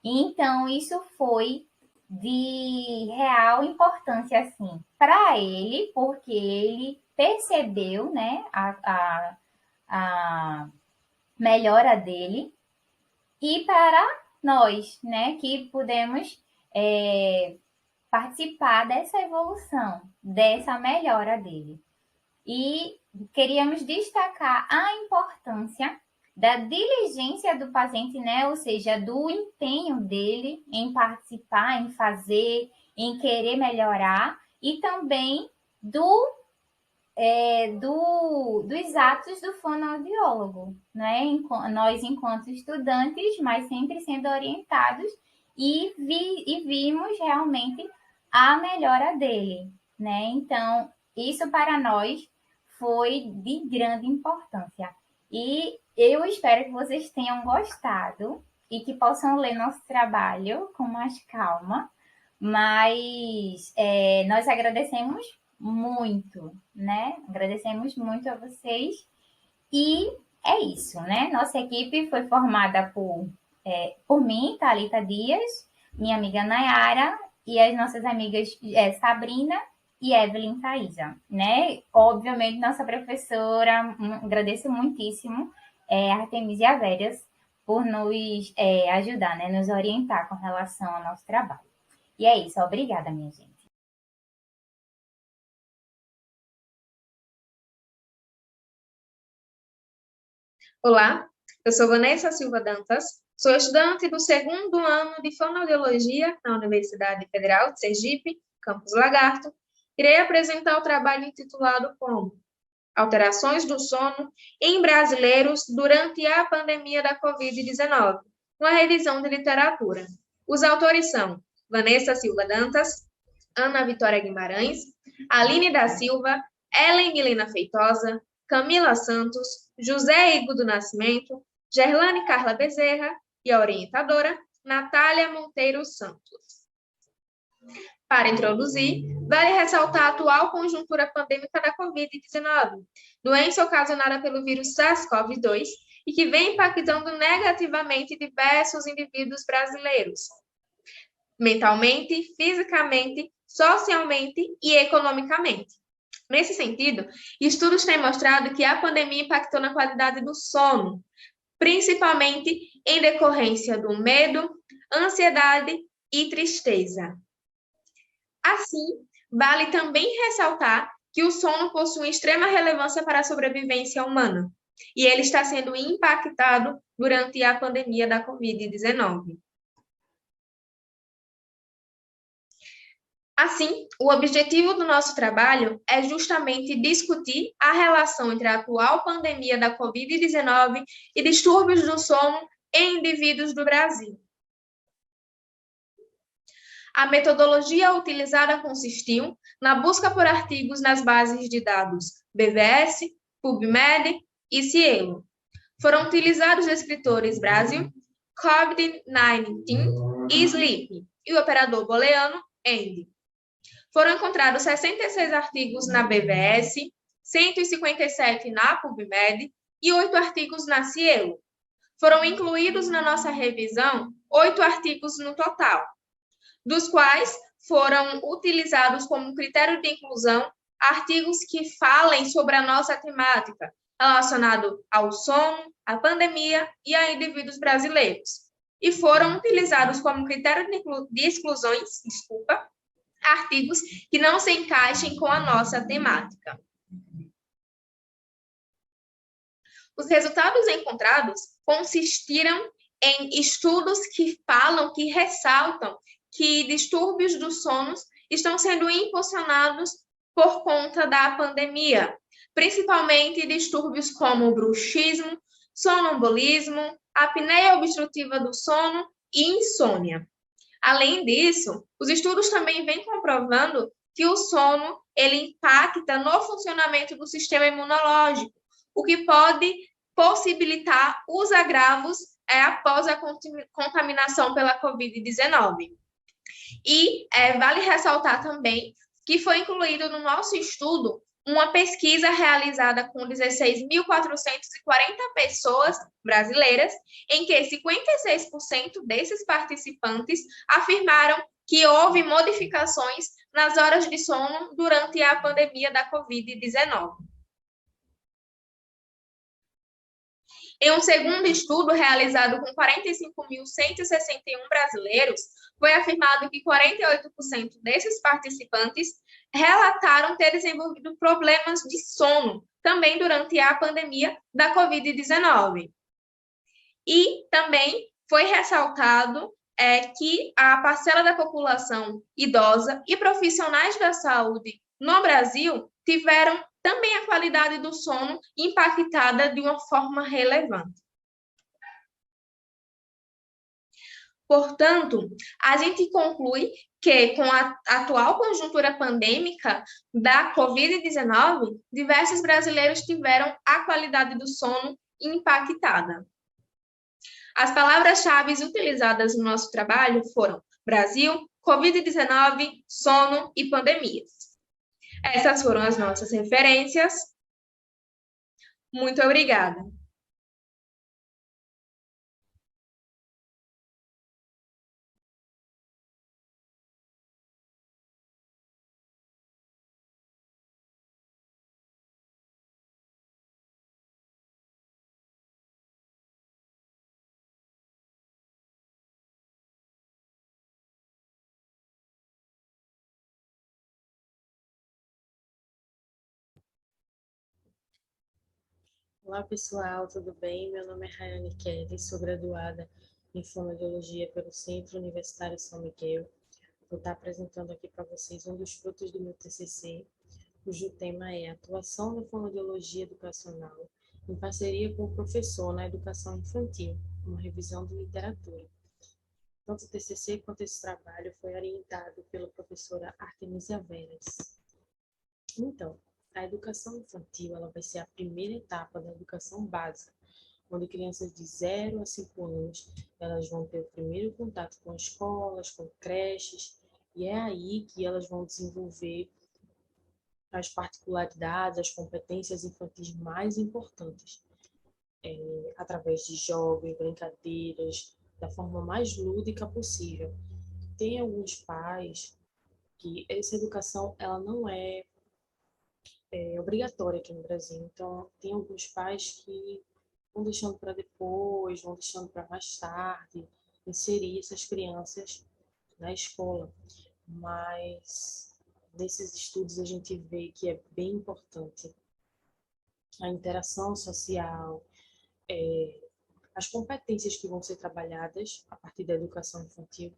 Speaker 6: Então, isso foi de real importância, assim, para ele, porque ele percebeu, né, a melhora dele, e para nós, né, que pudemos participar dessa evolução, dessa melhora dele. E queríamos destacar a importância da diligência do paciente, né? Ou seja, do empenho dele em participar, em fazer, em querer melhorar, e também dos atos do fonoaudiólogo, né? Nós, enquanto estudantes, mas sempre sendo orientados, e vimos realmente a melhora dele, né? Então, isso para nós foi de grande importância. E eu espero que vocês tenham gostado e que possam ler nosso trabalho com mais calma, mas nós agradecemos muito, né? Agradecemos muito a vocês e é isso, né? Nossa equipe foi formada por mim, Thalita Dias, minha amiga Nayara e as nossas amigas Sabrina e Evelyn Thaisa, né? Obviamente, nossa professora, agradeço muitíssimo, Artemisia Veras, por nos ajudar, né? Nos orientar com relação ao nosso trabalho. E é isso, obrigada, minha gente.
Speaker 7: Olá, eu sou Vanessa Silva Dantas, sou estudante do 2º ano de Fonoaudiologia na Universidade Federal de Sergipe, Campus Lagarto. Irei apresentar o trabalho intitulado como Alterações do Sono em Brasileiros durante a Pandemia da Covid-19, uma revisão de literatura. Os autores são Vanessa Silva Dantas, Ana Vitória Guimarães, Aline da Silva, Ellen Milena Feitosa, Camila Santos, José Igor do Nascimento, Gerlane Carla Bezerra e a orientadora Natália Monteiro Santos. Para introduzir, vale ressaltar a atual conjuntura pandêmica da Covid-19, doença ocasionada pelo vírus SARS-CoV-2 e que vem impactando negativamente diversos indivíduos brasileiros, mentalmente, fisicamente, socialmente e economicamente. Nesse sentido, estudos têm mostrado que a pandemia impactou na qualidade do sono, principalmente em decorrência do medo, ansiedade e tristeza. Assim, vale também ressaltar que o sono possui extrema relevância para a sobrevivência humana, e ele está sendo impactado durante a pandemia da Covid-19. Assim, o objetivo do nosso trabalho é justamente discutir a relação entre a atual pandemia da Covid-19 e distúrbios do sono em indivíduos do Brasil. A metodologia utilizada consistiu na busca por artigos nas bases de dados BVS, PubMed e Cielo. Foram utilizados os escritores Brasil, COVID-19 e Sleep, e o operador booleano AND. Foram encontrados 66 artigos na BVS, 157 na PubMed e 8 artigos na Cielo. Foram incluídos na nossa revisão 8 artigos no total, dos quais foram utilizados como critério de inclusão artigos que falem sobre a nossa temática, relacionado ao sono, à pandemia e a indivíduos brasileiros. E foram utilizados como critério de exclusões, artigos que não se encaixem com a nossa temática. Os resultados encontrados consistiram em estudos que ressaltam que distúrbios do sono estão sendo impulsionados por conta da pandemia, principalmente distúrbios como bruxismo, sonambulismo, apneia obstrutiva do sono e insônia. Além disso, os estudos também vêm comprovando que o sono ele impacta no funcionamento do sistema imunológico, o que pode possibilitar os agravos após a contaminação pela Covid-19. E vale ressaltar também que foi incluído no nosso estudo uma pesquisa realizada com 16.440 pessoas brasileiras, em que 56% desses participantes afirmaram que houve modificações nas horas de sono durante a pandemia da Covid-19. Em um segundo estudo realizado com 45.161 brasileiros, foi afirmado que 48% desses participantes relataram ter desenvolvido problemas de sono, também durante a pandemia da Covid-19. E também foi ressaltado que a parcela da população idosa e profissionais da saúde no Brasil tiveram também a qualidade do sono impactada de uma forma relevante. Portanto, a gente conclui que, com a atual conjuntura pandêmica da Covid-19, diversos brasileiros tiveram a qualidade do sono impactada. As palavras-chave utilizadas no nosso trabalho foram Brasil, Covid-19, sono e pandemias. Essas foram as nossas referências. Muito obrigada.
Speaker 3: Olá, pessoal, tudo bem? Meu nome é Rayane Kelly, sou graduada em Fonoaudiologia pelo Centro Universitário São Miguel. Vou estar apresentando aqui para vocês um dos frutos do meu TCC, cujo tema é Atuação da Fonoaudiologia Educacional em parceria com o professor na educação infantil, uma revisão de literatura. Tanto o TCC quanto esse trabalho foi orientado pela professora Artemisia Veras. Então, a educação infantil ela vai ser a primeira etapa da educação básica, onde crianças de 0 a 5 anos elas vão ter o primeiro contato com escolas, com creches, e é aí que elas vão desenvolver as particularidades, as competências infantis mais importantes, através de jogos, brincadeiras, da forma mais lúdica possível. Tem alguns pais que essa educação ela não é obrigatória aqui no Brasil. Então, tem alguns pais que vão deixando para depois, vão deixando para mais tarde, inserir essas crianças na escola. Mas, nesses estudos, a gente vê que é bem importante a interação social, as competências que vão ser trabalhadas a partir da educação infantil,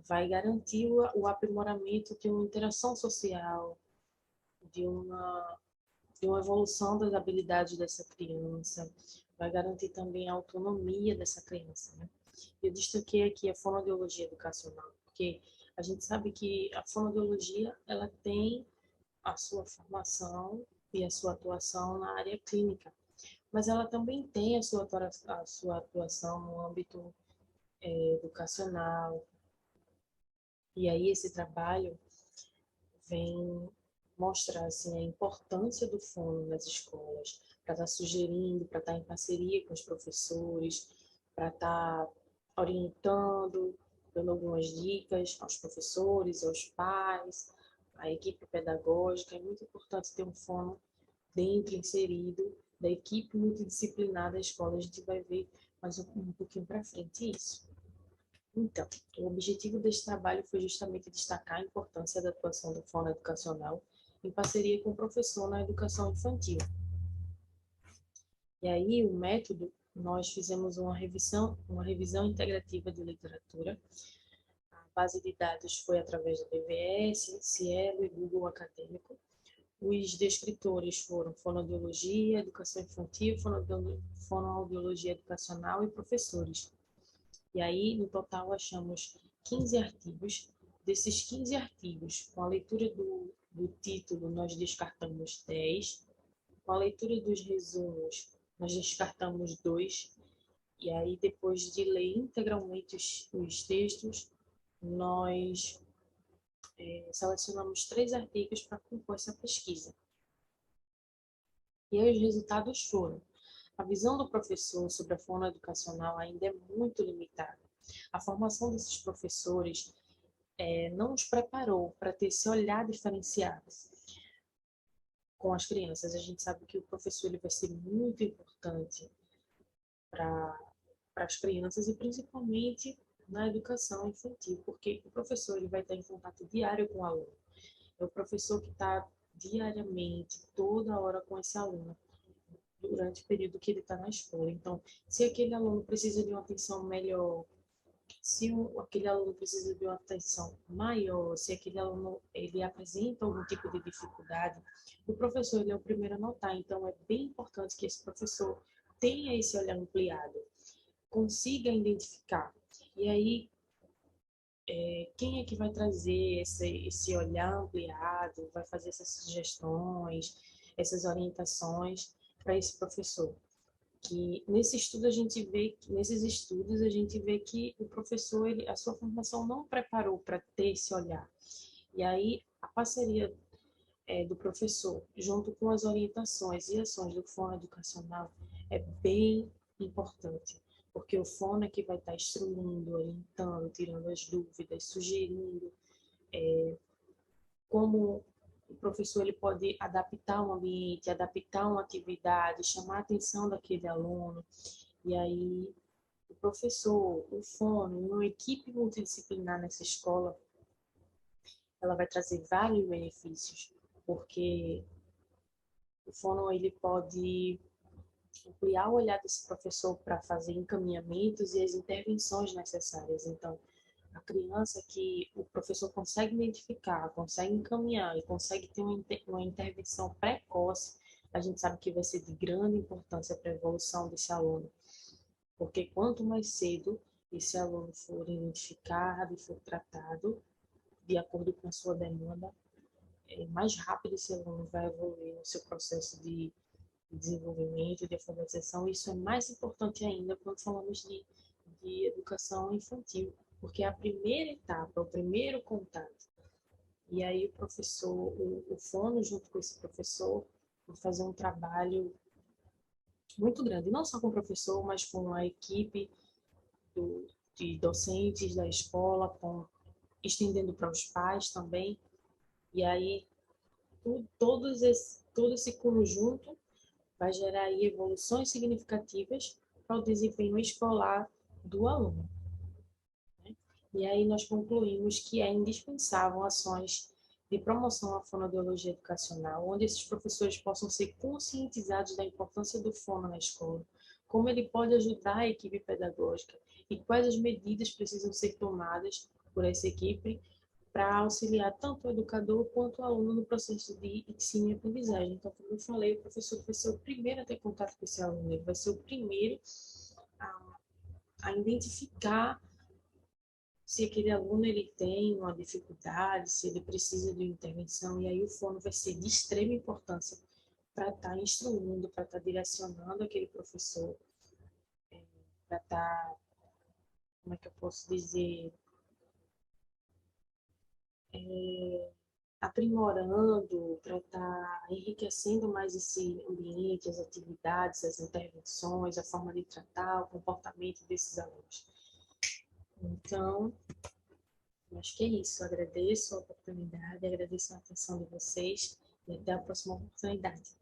Speaker 3: vai garantir o aprimoramento de uma interação social, de uma evolução das habilidades dessa criança, vai garantir também a autonomia dessa criança, né? Eu destaquei aqui a fonoaudiologia educacional, porque a gente sabe que a fonoaudiologia ela tem a sua formação e a sua atuação na área clínica, mas ela também tem a sua atuação no âmbito educacional. E aí esse trabalho vem mostrar assim, a importância do fono nas escolas, para estar sugerindo, para estar em parceria com os professores, para estar orientando, dando algumas dicas aos professores, aos pais, à equipe pedagógica. É muito importante ter um fono dentro, inserido, da equipe multidisciplinar da escola. A gente vai ver mais um pouquinho para frente isso. Então, o objetivo deste trabalho foi justamente destacar a importância da atuação do fono educacional em parceria com o professor na educação infantil. E aí, o método, nós fizemos uma revisão integrativa de literatura. A base de dados foi através do PBS, Cielo e Google Acadêmico. Os descritores foram fonoaudiologia, educação infantil, fonoaudiologia educacional e professores. E aí, no total, achamos 15 artigos. Desses 15 artigos, com a leitura do título, nós descartamos 10. Com a leitura dos resumos, nós descartamos 2. E aí, depois de ler integralmente os textos, nós selecionamos 3 artigos para compor essa pesquisa. E aí, os resultados foram: a visão do professor sobre a fono educacional ainda é muito limitada. A formação desses professores não os preparou para ter esse olhar diferenciado com as crianças. A gente sabe que o professor ele vai ser muito importante para as crianças e principalmente na educação infantil, porque o professor ele vai estar em contato diário com o aluno. É o professor que está diariamente, toda hora com esse aluno, durante o período que ele está na escola. Então, se aquele aluno precisa de uma atenção melhor, se aquele aluno precisa de uma atenção maior, se aquele aluno ele apresenta algum tipo de dificuldade, o professor ele é o primeiro a notar. Então, é bem importante que esse professor tenha esse olhar ampliado, consiga identificar. E aí, quem é que vai trazer esse olhar ampliado, vai fazer essas sugestões, essas orientações para esse professor? Que nesses estudos a gente vê que o professor, a sua formação não preparou para ter esse olhar. E aí, a parceria do professor, junto com as orientações e ações do fono educacional, é bem importante, porque o fono é que vai estar instruindo, orientando, tirando as dúvidas, sugerindo como o professor ele pode adaptar o ambiente, adaptar uma atividade, chamar a atenção daquele aluno. E aí, o professor, o fono, uma equipe multidisciplinar nessa escola, ela vai trazer vários benefícios, porque o fono ele pode ampliar o olhar desse professor para fazer encaminhamentos e as intervenções necessárias. Então, a criança que o professor consegue identificar, consegue encaminhar e consegue ter uma intervenção precoce, a gente sabe que vai ser de grande importância para a evolução desse aluno. Porque quanto mais cedo esse aluno for identificado e for tratado, de acordo com a sua demanda, mais rápido esse aluno vai evoluir no seu processo de desenvolvimento, de alfabetização. Isso é mais importante ainda quando falamos de educação infantil, porque é a primeira etapa, o primeiro contato. E aí o professor, o fono junto com esse professor, vai fazer um trabalho muito grande, não só com o professor, mas com a equipe de docentes da escola, estendendo para os pais também. E aí todo esse conjunto vai gerar aí evoluções significativas para o desempenho escolar do aluno. E aí nós concluímos que é indispensável ações de promoção à fonoaudiologia educacional, onde esses professores possam ser conscientizados da importância do fono na escola, como ele pode ajudar a equipe pedagógica e quais as medidas precisam ser tomadas por essa equipe para auxiliar tanto o educador quanto o aluno no processo de ensino e aprendizagem. Então, como eu falei, o professor vai ser o primeiro a ter contato com esse aluno, ele vai ser o primeiro a identificar se aquele aluno ele tem uma dificuldade, se ele precisa de uma intervenção, e aí o fono vai ser de extrema importância para estar instruindo, para estar direcionando aquele professor, para estar, como é que eu posso dizer, aprimorando, para estar enriquecendo mais esse ambiente, as atividades, as intervenções, a forma de tratar, o comportamento desses alunos. Então, acho que é isso. Eu agradeço a oportunidade, agradeço a atenção de vocês e até a próxima oportunidade.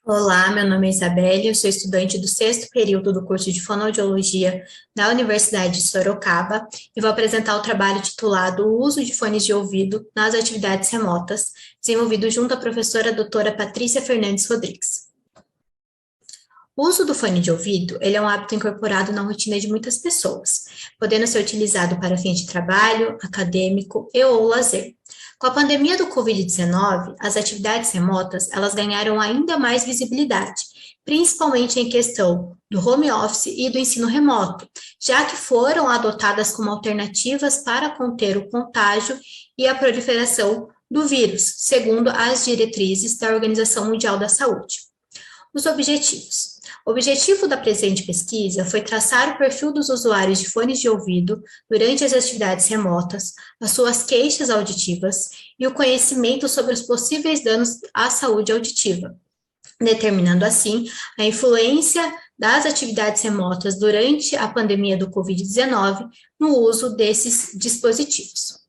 Speaker 8: Olá, meu nome é Isabelle, eu sou estudante do 6º período do curso de Fonoaudiologia da Universidade de Sorocaba e vou apresentar o trabalho titulado O uso de fones de ouvido nas atividades remotas, desenvolvido junto à professora doutora Patrícia Fernandes Rodrigues. O uso do fone de ouvido, ele é um hábito incorporado na rotina de muitas pessoas, podendo ser utilizado para fins de trabalho, acadêmico e ou lazer. Com a pandemia do Covid-19, as atividades remotas, elas ganharam ainda mais visibilidade, principalmente em questão do home office e do ensino remoto, já que foram adotadas como alternativas para conter o contágio e a proliferação do vírus, segundo as diretrizes da Organização Mundial da Saúde. Os objetivos. O objetivo da presente pesquisa foi traçar o perfil dos usuários de fones de ouvido durante as atividades remotas, as suas queixas auditivas e o conhecimento sobre os possíveis danos à saúde auditiva, determinando assim a influência das atividades remotas durante a pandemia do Covid-19 no uso desses dispositivos.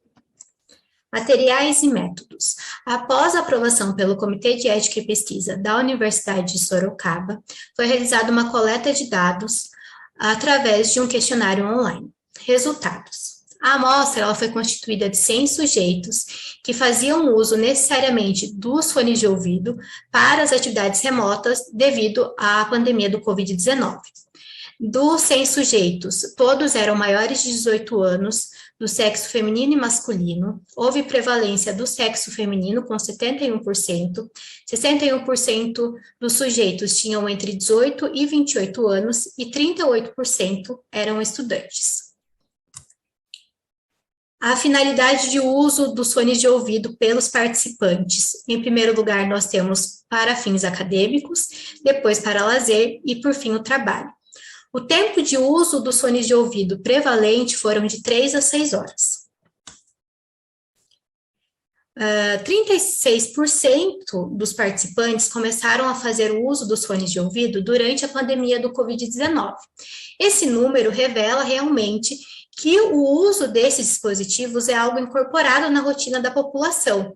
Speaker 8: Materiais e métodos. Após a aprovação pelo Comitê de Ética e Pesquisa da Universidade de Sorocaba, foi realizada uma coleta de dados através de um questionário online. Resultados. A amostra ela foi constituída de 100 sujeitos que faziam uso necessariamente dos fones de ouvido para as atividades remotas devido à pandemia do Covid-19. Dos 100 sujeitos, todos eram maiores de 18 anos, do sexo feminino e masculino. Houve prevalência do sexo feminino com 71%, 61% dos sujeitos tinham entre 18 e 28 anos e 38% eram estudantes. A finalidade de uso dos fones de ouvido pelos participantes. Em primeiro lugar, nós temos para fins acadêmicos, depois para lazer e, por fim, o trabalho. O tempo de uso dos fones de ouvido prevalente foram de 3 a 6 horas. 36% dos participantes começaram a fazer o uso dos fones de ouvido durante a pandemia do Covid-19. Esse número revela realmente que o uso desses dispositivos é algo incorporado na rotina da população.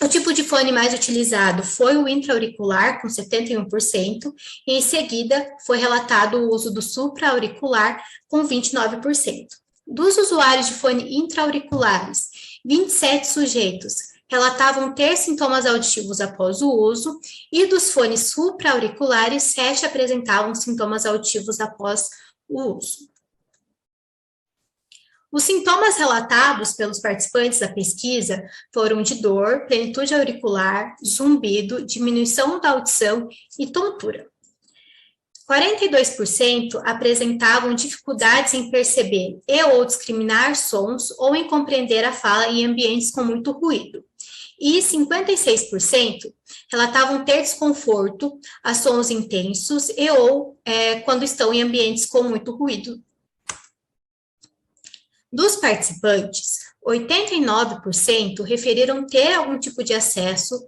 Speaker 8: O tipo de fone mais utilizado foi o intra-auricular, com 71%, e em seguida foi relatado o uso do supra-auricular, com 29%. Dos usuários de fone intra-auriculares, 27 sujeitos relatavam ter sintomas auditivos após o uso, e dos fones supra-auriculares, 7 apresentavam sintomas auditivos após o uso. Os sintomas relatados pelos participantes da pesquisa foram de dor, plenitude auricular, zumbido, diminuição da audição e tontura. 42% apresentavam dificuldades em perceber e ou discriminar sons ou em compreender a fala em ambientes com muito ruído. E 56% relatavam ter desconforto a sons intensos e ou quando estão em ambientes com muito ruído. Dos participantes, 89% referiram ter algum tipo de acesso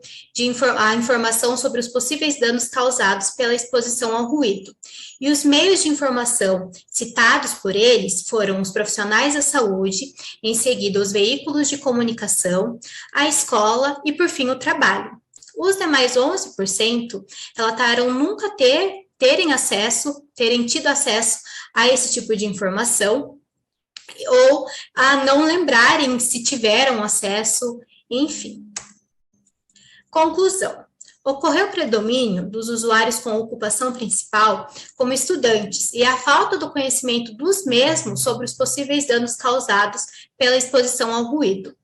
Speaker 8: à informação sobre os possíveis danos causados pela exposição ao ruído. E os meios de informação citados por eles foram os profissionais da saúde, em seguida os veículos de comunicação, a escola e, por fim, o trabalho. Os demais 11% relataram nunca terem tido acesso a esse tipo de informação, ou a não lembrarem se tiveram acesso, enfim. Conclusão. Ocorreu predomínio dos usuários com ocupação principal como estudantes e a falta do conhecimento dos mesmos sobre os possíveis danos causados pela exposição ao ruído.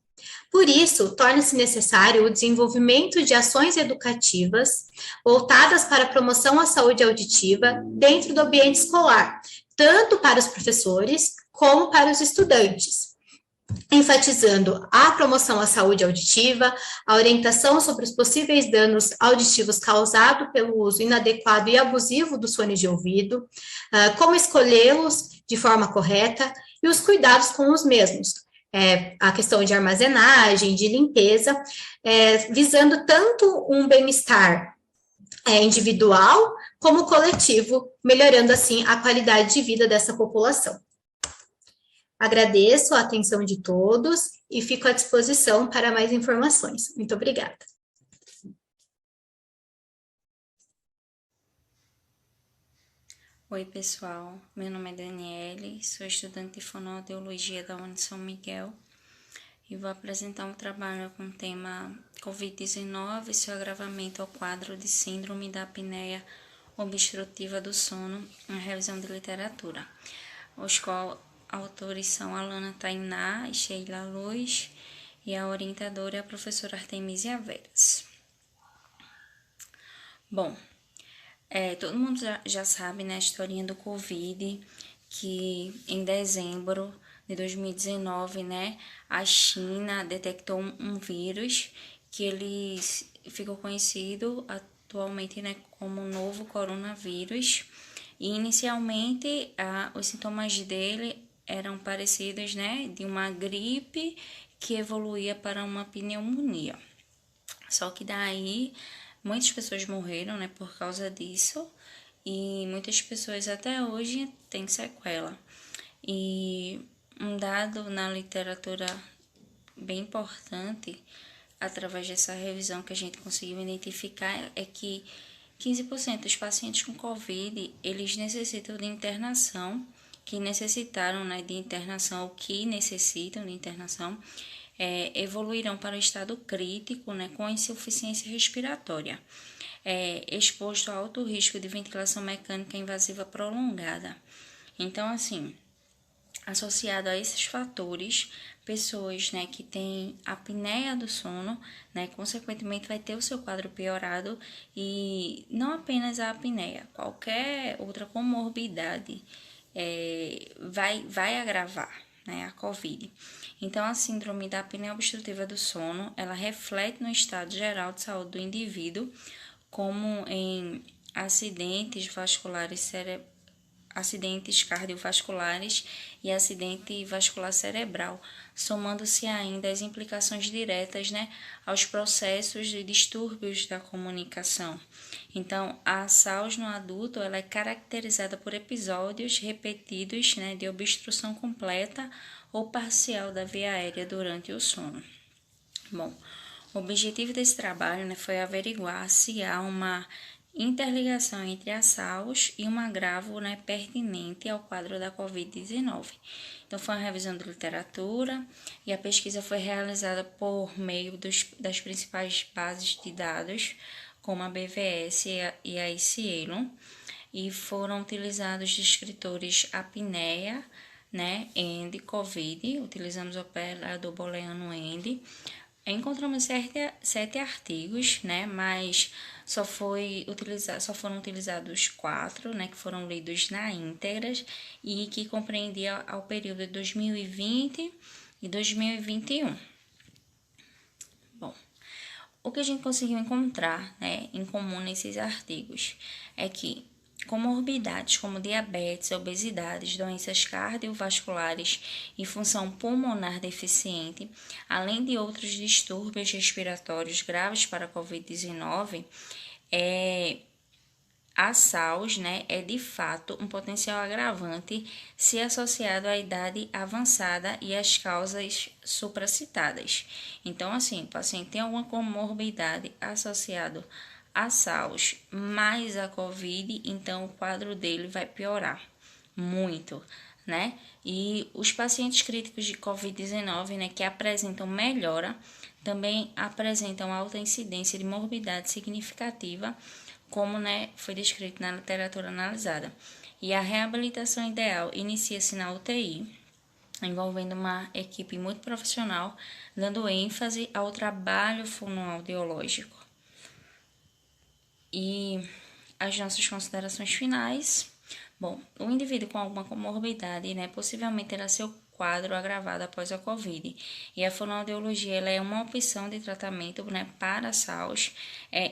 Speaker 8: Por isso, torna-se necessário o desenvolvimento de ações educativas voltadas para a promoção à saúde auditiva dentro do ambiente escolar, tanto para os professores como para os estudantes, enfatizando a promoção à saúde auditiva, a orientação sobre os possíveis danos auditivos causados pelo uso inadequado e abusivo dos fones de ouvido, como escolhê-los de forma correta e os cuidados com os mesmos, a questão de armazenagem, de limpeza, visando tanto um bem-estar individual como coletivo, melhorando assim a qualidade de vida dessa população. Agradeço a atenção de todos e fico à disposição para mais informações. Muito obrigada.
Speaker 9: Oi, pessoal. Meu nome é Daniele, sou estudante de fonoaudiologia da Uni São Miguel e vou apresentar um trabalho com o tema Covid-19 e seu agravamento ao quadro de síndrome da apneia obstrutiva do sono, uma revisão de literatura. Os autores são Alana Tainá e Sheila Luz, e a orientadora é a professora Artemisia Veras. Bom, todo mundo já sabe, né, a historinha do Covid, que em dezembro de 2019, né, a China detectou um vírus que ele ficou conhecido atualmente, né, como novo coronavírus, e inicialmente os sintomas dele eram parecidos, né, de uma gripe que evoluía para uma pneumonia. Só que daí muitas pessoas morreram, né, por causa disso, e muitas pessoas até hoje têm sequela. E um dado na literatura bem importante, através dessa revisão que a gente conseguiu identificar, é que 15% dos pacientes com Covid, eles necessitam de internação, que necessitaram, né, de internação, ou que necessitam de internação, evoluirão para o estado crítico, né, com insuficiência respiratória, exposto a alto risco de ventilação mecânica invasiva prolongada. Então, assim, associado a esses fatores, pessoas, né, que têm apneia do sono, né, consequentemente vai ter o seu quadro piorado, e não apenas a apneia, qualquer outra comorbidade vai agravar, né, a COVID. Então, a síndrome da apneia obstrutiva do sono, ela reflete no estado geral de saúde do indivíduo, como em acidentes cardiovasculares e acidente vascular cerebral, somando-se ainda as implicações diretas, né, aos processos de distúrbios da comunicação. Então, a SARS no adulto, ela é caracterizada por episódios repetidos, né, de obstrução completa ou parcial da via aérea durante o sono. Bom, o objetivo desse trabalho, né, foi averiguar se há uma interligação entre a SARS e um agravo, né, pertinente ao quadro da COVID-19. Então, foi uma revisão de literatura e a pesquisa foi realizada por meio das principais bases de dados, como a BVS e a ICELO, e foram utilizados descritores apneia, né, END, COVID, utilizamos o operador booleano END. Encontramos 7 artigos, né, mas só foram utilizados 4, né, que foram lidos na íntegra e que compreendia ao período de 2020 e 2021. Bom, o que a gente conseguiu encontrar, né, em comum nesses artigos é que comorbidades como diabetes, obesidade, doenças cardiovasculares e função pulmonar deficiente, além de outros distúrbios respiratórios graves para a COVID-19, a SARS, né, é de fato um potencial agravante se associado à idade avançada e às causas supracitadas. Então, assim, o paciente tem alguma comorbidade associado a SARS mais a COVID, então o quadro dele vai piorar muito, né? E os pacientes críticos de COVID-19, né, que apresentam melhora, também apresentam alta incidência de morbidade significativa, como, né, foi descrito na literatura analisada. E a reabilitação ideal inicia-se na UTI, envolvendo uma equipe muito profissional, dando ênfase ao trabalho fonoaudiológico. E as nossas considerações finais. Bom, o indivíduo com alguma comorbidade, né, possivelmente terá seu quadro agravado após a COVID. E a fonoaudiologia, ela é uma opção de tratamento, né, para a SARS,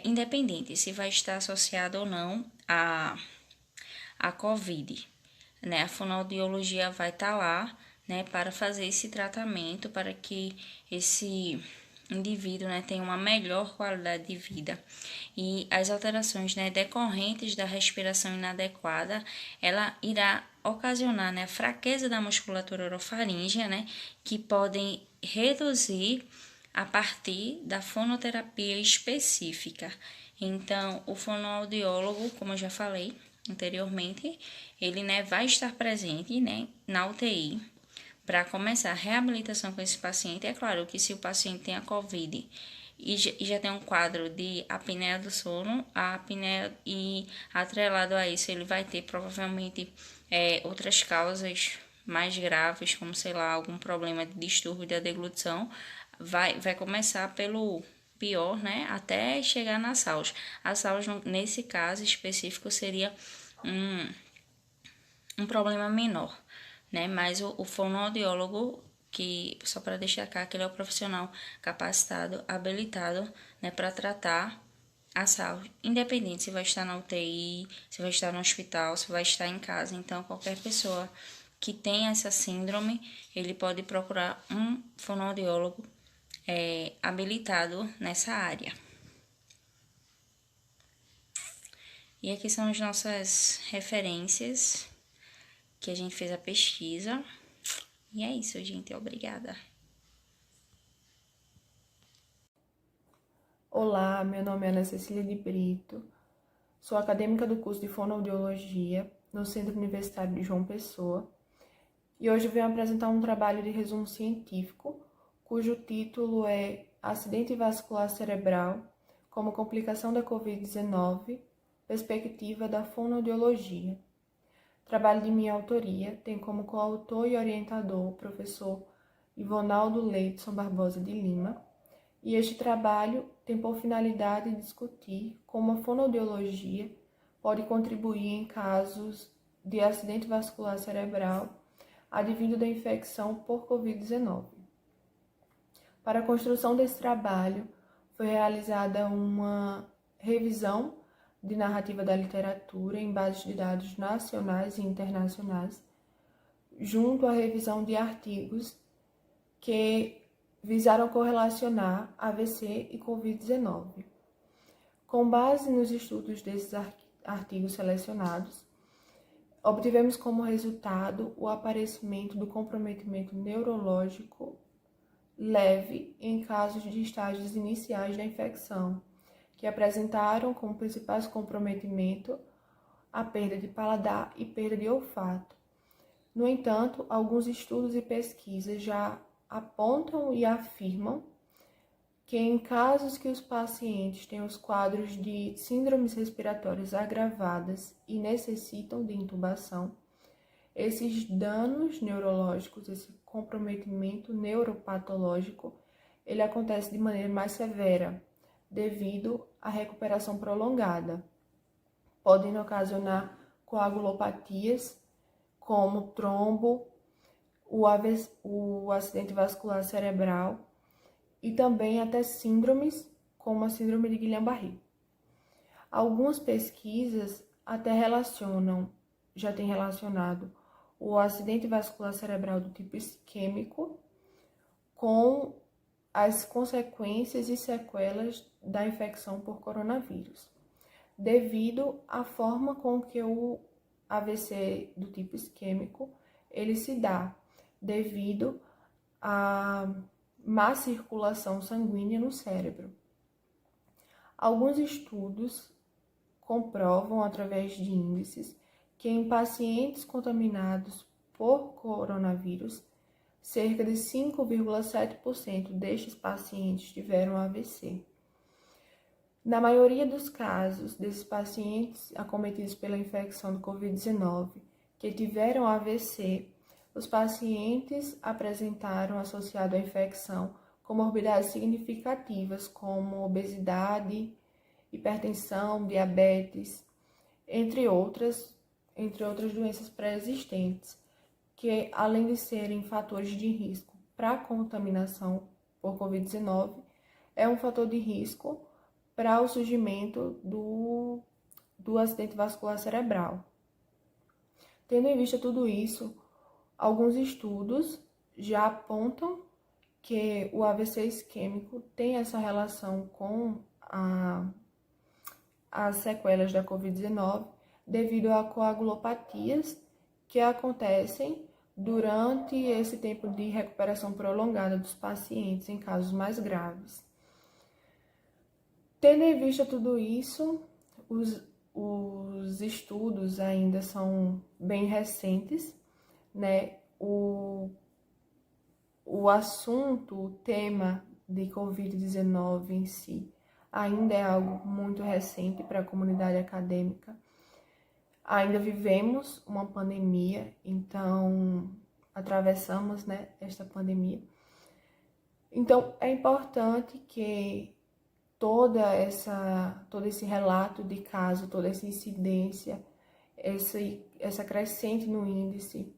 Speaker 9: independente se vai estar associado ou não a COVID. Né? A fonoaudiologia vai estar lá, né, para fazer esse tratamento, para que esse indivíduo, né, tenha uma melhor qualidade de vida. E as alterações, né, decorrentes da respiração inadequada, ela irá ocasionar, né, a fraqueza da musculatura orofaríngea, né, que podem reduzir a partir da fonoterapia específica. Então, o fonoaudiólogo, como eu já falei anteriormente, ele, né, vai estar presente, né, na UTI para começar a reabilitação com esse paciente. É claro que se o paciente tem a COVID e já tem um quadro de apneia do sono, a apneia, e atrelado a isso ele vai ter provavelmente outras causas mais graves, como, sei lá, algum problema de distúrbio da deglutição, vai começar pelo pior, né, até chegar na SARS. A SARS, nesse caso específico, seria um problema menor, né, mas o fonoaudiólogo, que, só para destacar, que ele é o profissional capacitado, habilitado, né, para tratar a SARS, independente se vai estar na UTI, se vai estar no hospital, se vai estar em casa. Então, qualquer pessoa que tenha essa síndrome, ele pode procurar um fonoaudiólogo habilitado nessa área. E aqui são as nossas referências que a gente fez a pesquisa. E é isso, gente. Obrigada.
Speaker 10: Olá, meu nome é Ana Cecília de Brito, sou acadêmica do curso de Fonoaudiologia no Centro Universitário de João Pessoa e hoje venho apresentar um trabalho de resumo científico cujo título é Acidente vascular cerebral como complicação da Covid-19, perspectiva da fonoaudiologia. Trabalho de minha autoria tem como coautor e orientador o professor Ivonaldo Leidson Barbosa de Lima, e este trabalho tem por finalidade discutir como a fonoaudiologia pode contribuir em casos de acidente vascular cerebral advindo da infecção por Covid-19. Para a construção desse trabalho, foi realizada uma revisão de narrativa da literatura em bases de dados nacionais e internacionais, junto à revisão de artigos que visaram correlacionar AVC e Covid-19. Com base nos estudos desses artigos selecionados, obtivemos como resultado o aparecimento do comprometimento neurológico leve em casos de estágios iniciais da infecção, que apresentaram como principais comprometimento a perda de paladar e perda de olfato. No entanto, alguns estudos e pesquisas já apontam e afirmam que em casos que os pacientes têm os quadros de síndromes respiratórias agravadas e necessitam de intubação, esses danos neurológicos, esse comprometimento neuropatológico, ele acontece de maneira mais severa, devido à recuperação prolongada. Podem ocasionar coagulopatias, como trombo, o acidente vascular cerebral e também até síndromes, como a síndrome de Guillain-Barré. Algumas pesquisas até já têm relacionado o acidente vascular cerebral do tipo isquêmico com as consequências e sequelas da infecção por coronavírus, devido à forma com que o AVC do tipo isquêmico ele se dá, devido à má circulação sanguínea no cérebro. Alguns estudos comprovam, através de índices, que em pacientes contaminados por coronavírus, cerca de 5,7% destes pacientes tiveram AVC. Na maioria dos casos desses pacientes acometidos pela infecção do Covid-19 que tiveram AVC, os pacientes apresentaram, associado à infecção, comorbidades significativas como obesidade, hipertensão, diabetes, entre outras doenças pré-existentes, que além de serem fatores de risco para a contaminação por Covid-19, é um fator de risco para o surgimento do acidente vascular cerebral. Tendo em vista tudo isso, alguns estudos já apontam que o AVC isquêmico tem essa relação com as sequelas da Covid-19 devido a coagulopatias que acontecem durante esse tempo de recuperação prolongada dos pacientes em casos mais graves. Tendo em vista tudo isso, os estudos ainda são bem recentes, né? O assunto, o tema de Covid-19 em si, ainda é algo muito recente para a comunidade acadêmica. Ainda vivemos uma pandemia, então atravessamos, né, esta pandemia. Então é importante que todo esse relato de caso, toda essa incidência, essa crescente no índice,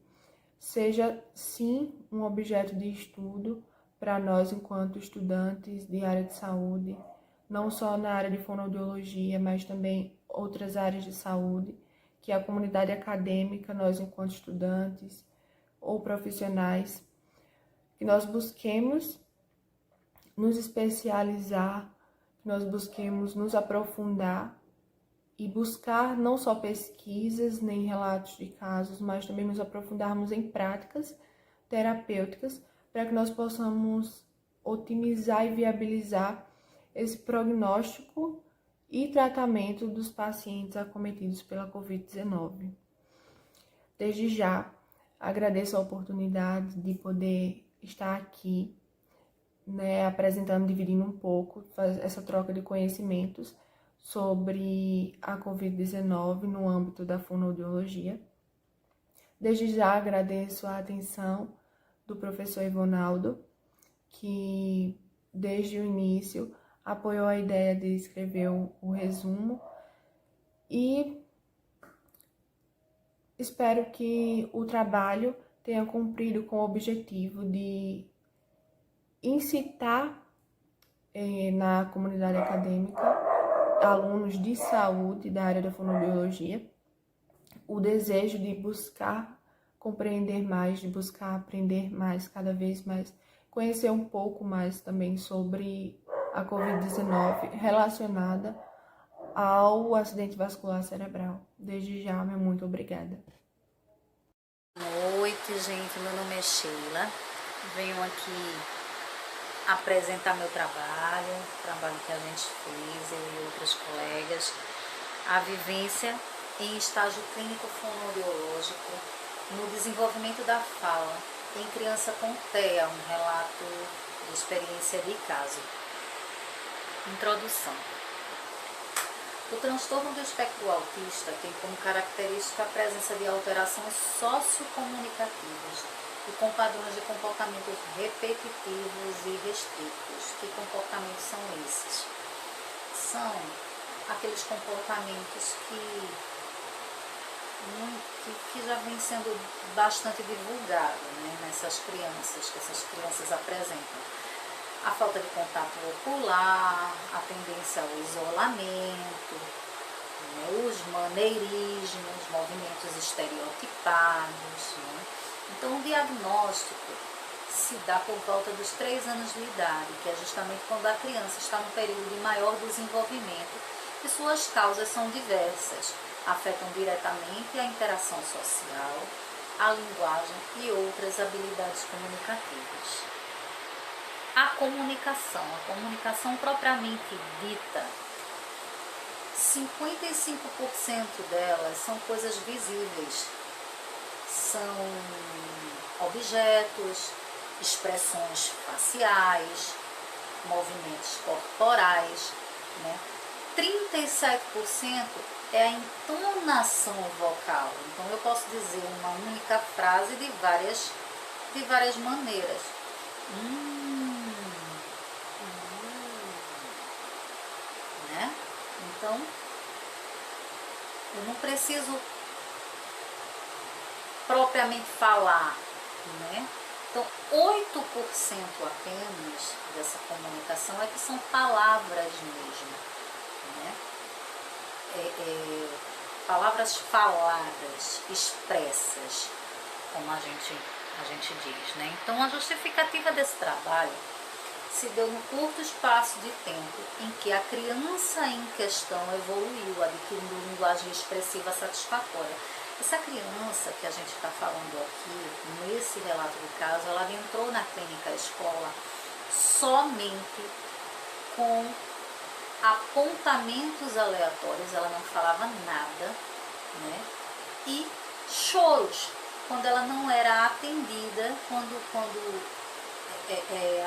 Speaker 10: seja sim um objeto de estudo para nós enquanto estudantes de área de saúde, não só na área de fonoaudiologia, mas também outras áreas de saúde, que a comunidade acadêmica, nós enquanto estudantes ou profissionais, que nós busquemos nos especializar, que nós busquemos nos aprofundar e buscar não só pesquisas nem relatos de casos, mas também nos aprofundarmos em práticas terapêuticas para que nós possamos otimizar e viabilizar esse prognóstico e tratamento dos pacientes acometidos pela Covid-19. Desde já, agradeço a oportunidade de poder estar aqui, apresentando, dividindo um pouco, essa troca de conhecimentos sobre a Covid-19 no âmbito da fonoaudiologia. Desde já agradeço a atenção do professor Ivonaldo, que desde o início apoiou a ideia de escrever o resumo, e espero que o trabalho tenha cumprido com o objetivo de incitar na comunidade acadêmica, alunos de saúde da área da fonoaudiologia, o desejo de buscar compreender mais, de buscar aprender mais, cada vez mais, conhecer um pouco mais também sobre a Covid-19 relacionada ao acidente vascular cerebral. Desde já, meu muito obrigada.
Speaker 11: Boa noite, gente. Meu nome é Sheila. Venho aqui apresentar meu trabalho, o trabalho que a gente fez, eu e outros colegas, a vivência em estágio clínico fonoaudiológico no desenvolvimento da fala em criança com TEA, um relato de experiência de caso. Introdução. O transtorno do espectro autista tem como característica a presença de alterações sociocomunicativas e com padrões de comportamentos repetitivos e restritos. Que comportamentos são esses? São aqueles comportamentos que já vem sendo bastante divulgado, nessas crianças, que essas crianças apresentam. A falta de contato ocular, a tendência ao isolamento, os maneirismos, movimentos estereotipados. Então, o diagnóstico se dá por volta dos 3 anos de idade, que é justamente quando a criança está no período de maior desenvolvimento, e suas causas são diversas, afetam diretamente a interação social, a linguagem e outras habilidades comunicativas. A comunicação propriamente dita, 55% delas são coisas visíveis, são objetos, expressões faciais, movimentos corporais, 37% é a entonação vocal. Então eu posso dizer uma única frase de várias maneiras. Então, eu não preciso propriamente falar, Então, 8% apenas dessa comunicação é que são palavras mesmo, palavras faladas, expressas, como a gente diz, Então, a justificativa desse trabalho se deu no curto espaço de tempo em que a criança em questão evoluiu, adquirindo linguagem expressiva satisfatória. Essa criança que a gente está falando aqui, nesse relato do caso, ela entrou na clínica escola somente com apontamentos aleatórios, ela não falava nada, e choros, quando ela não era atendida, quando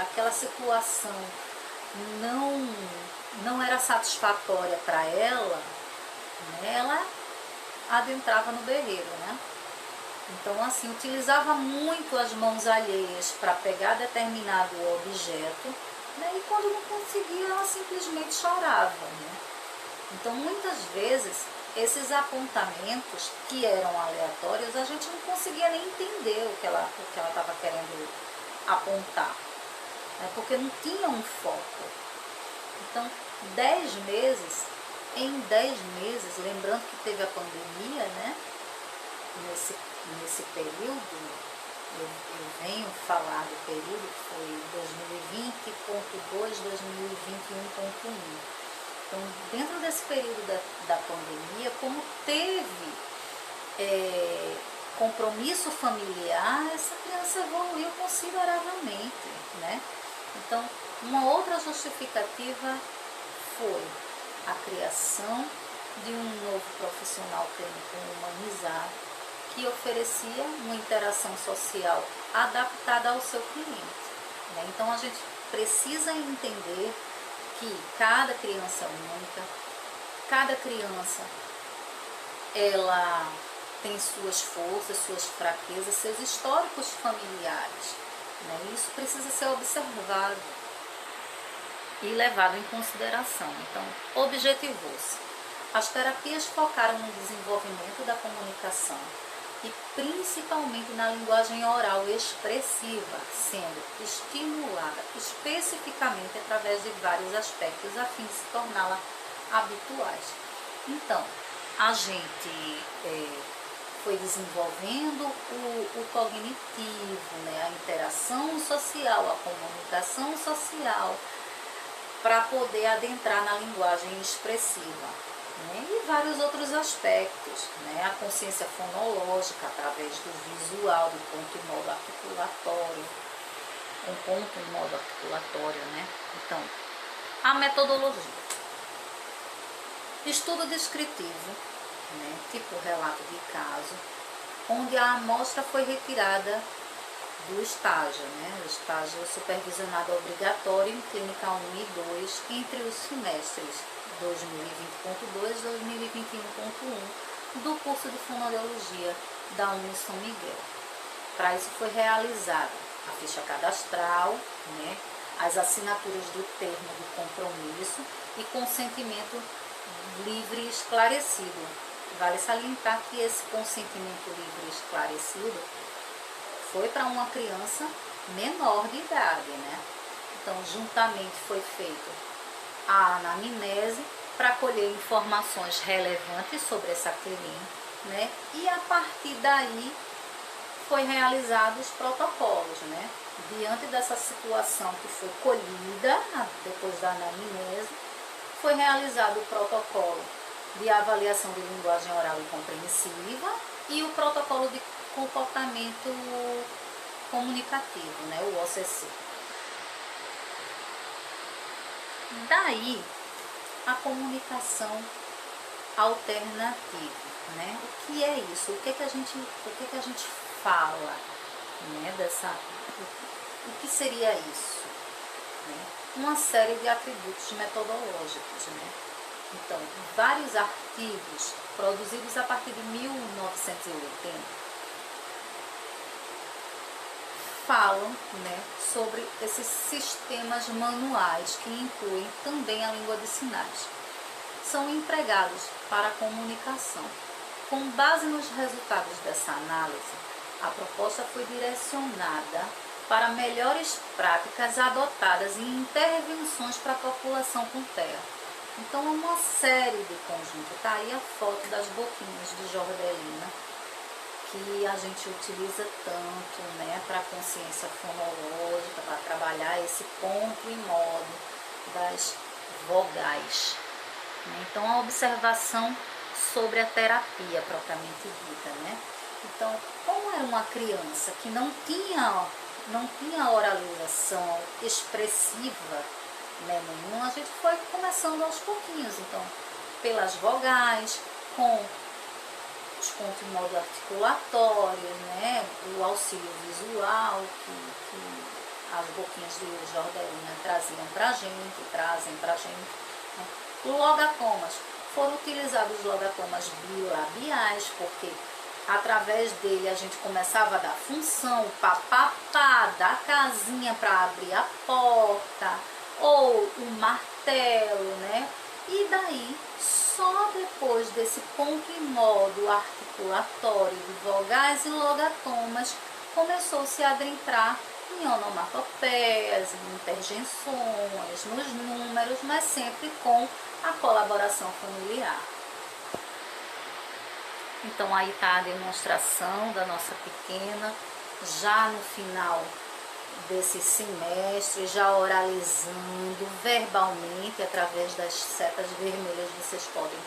Speaker 11: aquela situação não era satisfatória para ela, ela adentrava no berreiro, Então, assim, utilizava muito as mãos alheias para pegar determinado objeto, e quando não conseguia, ela simplesmente chorava, Então, muitas vezes, esses apontamentos que eram aleatórios, a gente não conseguia nem entender o que ela estava querendo apontar, porque não tinha um foco. Então, 10 meses, em 10 meses, lembrando que teve a pandemia, nesse período, eu venho falar do período que foi 2020.2, 2021.1. Então, dentro desse período da pandemia, como teve compromisso familiar, essa criança evoluiu consideravelmente, Então, uma outra justificativa foi a criação de um novo profissional clínico humanizado que oferecia uma interação social adaptada ao seu cliente, né? Então, a gente precisa entender que cada criança é única, cada criança ela tem suas forças, suas fraquezas, seus históricos familiares, né? Isso precisa ser observado e levado em consideração. Então, objetivou-se. As terapias focaram no desenvolvimento da comunicação e principalmente na linguagem oral expressiva, sendo estimulada especificamente através de vários aspectos a fim de se torná-la habituais. Então, a gente foi desenvolvendo o cognitivo, né, a interação social, a comunicação social, para poder adentrar na linguagem expressiva, né, e vários outros aspectos, né, a consciência fonológica através do visual, do ponto e modo articulatório, um ponto e modo articulatório, né. Então, a metodologia. Estudo descritivo, né, tipo relato de caso, onde a amostra foi retirada do estágio, né, o estágio supervisionado obrigatório em Clínica 1 e 2 entre os semestres 2020.2 e 2021.1 do curso de Fonoaudiologia da Uni São Miguel. Para isso foi realizada a ficha cadastral, né, as assinaturas do termo de compromisso e consentimento livre e esclarecido. Vale salientar que esse consentimento livre e esclarecido foi para uma criança menor de idade, né? Então, juntamente foi feito a anamnese para colher informações relevantes sobre essa cliente, né? E a partir daí foi realizados os protocolos, né? Diante dessa situação que foi colhida depois da anamnese, foi realizado o protocolo de avaliação de linguagem oral e compreensiva e o protocolo de comportamento comunicativo, né, o OCC. Daí, a comunicação alternativa, né? O que é isso? O que a gente fala, né, o que seria isso? Né? Uma série de atributos metodológicos, né? Então, vários artigos produzidos a partir de 1980 falam, né, sobre esses sistemas manuais que incluem também a língua de sinais. São empregados para a comunicação. Com base nos resultados dessa análise, a proposta foi direcionada para melhores práticas adotadas em intervenções para a população com TEA. Então, é uma série de conjuntos. Está aí a foto das boquinhas de Jordelina, que a gente utiliza tanto, né, para a consciência fonológica, para trabalhar esse ponto e modo das vogais. Então, a observação sobre a terapia propriamente dita, né? Então, como era uma criança que não tinha oralização expressiva, né, nenhuma, a gente foi começando aos pouquinhos. Então, pelas vogais, com os pontos em modo articulatório, né, o auxílio visual que as boquinhas de Jordelina trazem pra gente, né. Logatomas. Foram utilizados logatomas bilabiais, porque através dele a gente começava a dar função, o papapá, da casinha para abrir a porta, ou o martelo, né? E daí, só depois desse ponto e modo articulatório de vogais e logatomas, começou-se a adentrar em onomatopeias, em interjeições, nos números, mas sempre com a colaboração familiar. Então aí está a demonstração da nossa pequena, já no final desse semestre, já oralizando verbalmente, através das setas vermelhas vocês podem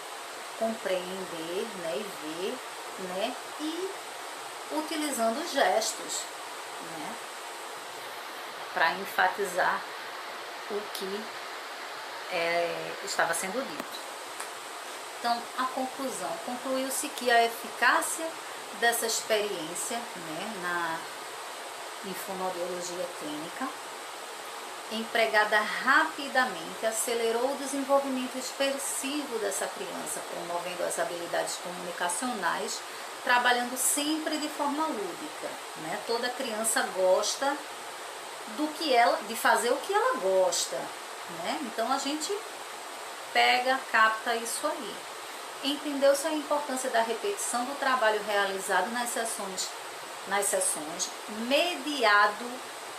Speaker 11: compreender, né, e ver, né, e utilizando gestos, né, para enfatizar o que estava sendo dito. Então, a conclusão. Concluiu-se que a eficácia dessa experiência, né, em fonoaudiologia clínica, empregada rapidamente, acelerou o desenvolvimento expressivo dessa criança, promovendo as habilidades comunicacionais, trabalhando sempre de forma lúdica, né? Toda criança gosta de fazer o que ela gosta, né? Então a gente capta isso aí. Entendeu-se a importância da repetição do trabalho realizado nas sessões, mediado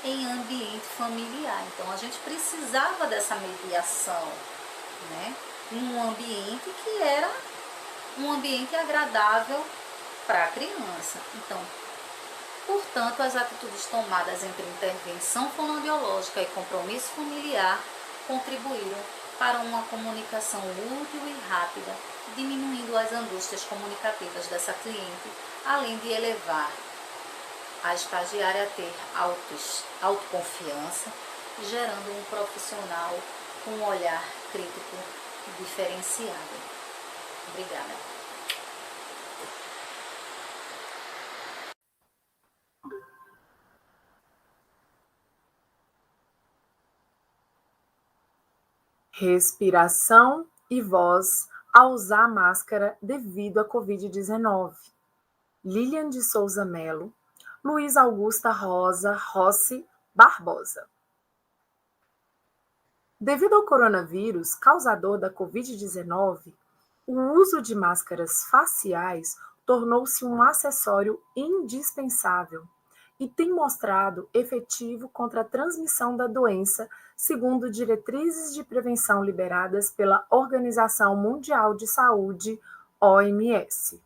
Speaker 11: em ambiente familiar. Então a gente precisava dessa mediação, né? Em um ambiente que era um ambiente agradável para a criança. Então, portanto, as atitudes tomadas entre intervenção fonoaudiológica e compromisso familiar contribuíram para uma comunicação útil e rápida, diminuindo as angústias comunicativas dessa cliente, além de elevar a estagiária a ter autoconfiança, gerando um profissional com um olhar crítico diferenciado. Obrigada.
Speaker 12: Respiração e voz ao usar máscara devido à Covid-19. Lilian de Souza Melo, Luiz Augusta Rosa Rossi Barbosa. Devido ao coronavírus causador da Covid-19, o uso de máscaras faciais tornou-se um acessório indispensável e tem mostrado efetivo contra a transmissão da doença, segundo diretrizes de prevenção liberadas pela Organização Mundial de Saúde, OMS.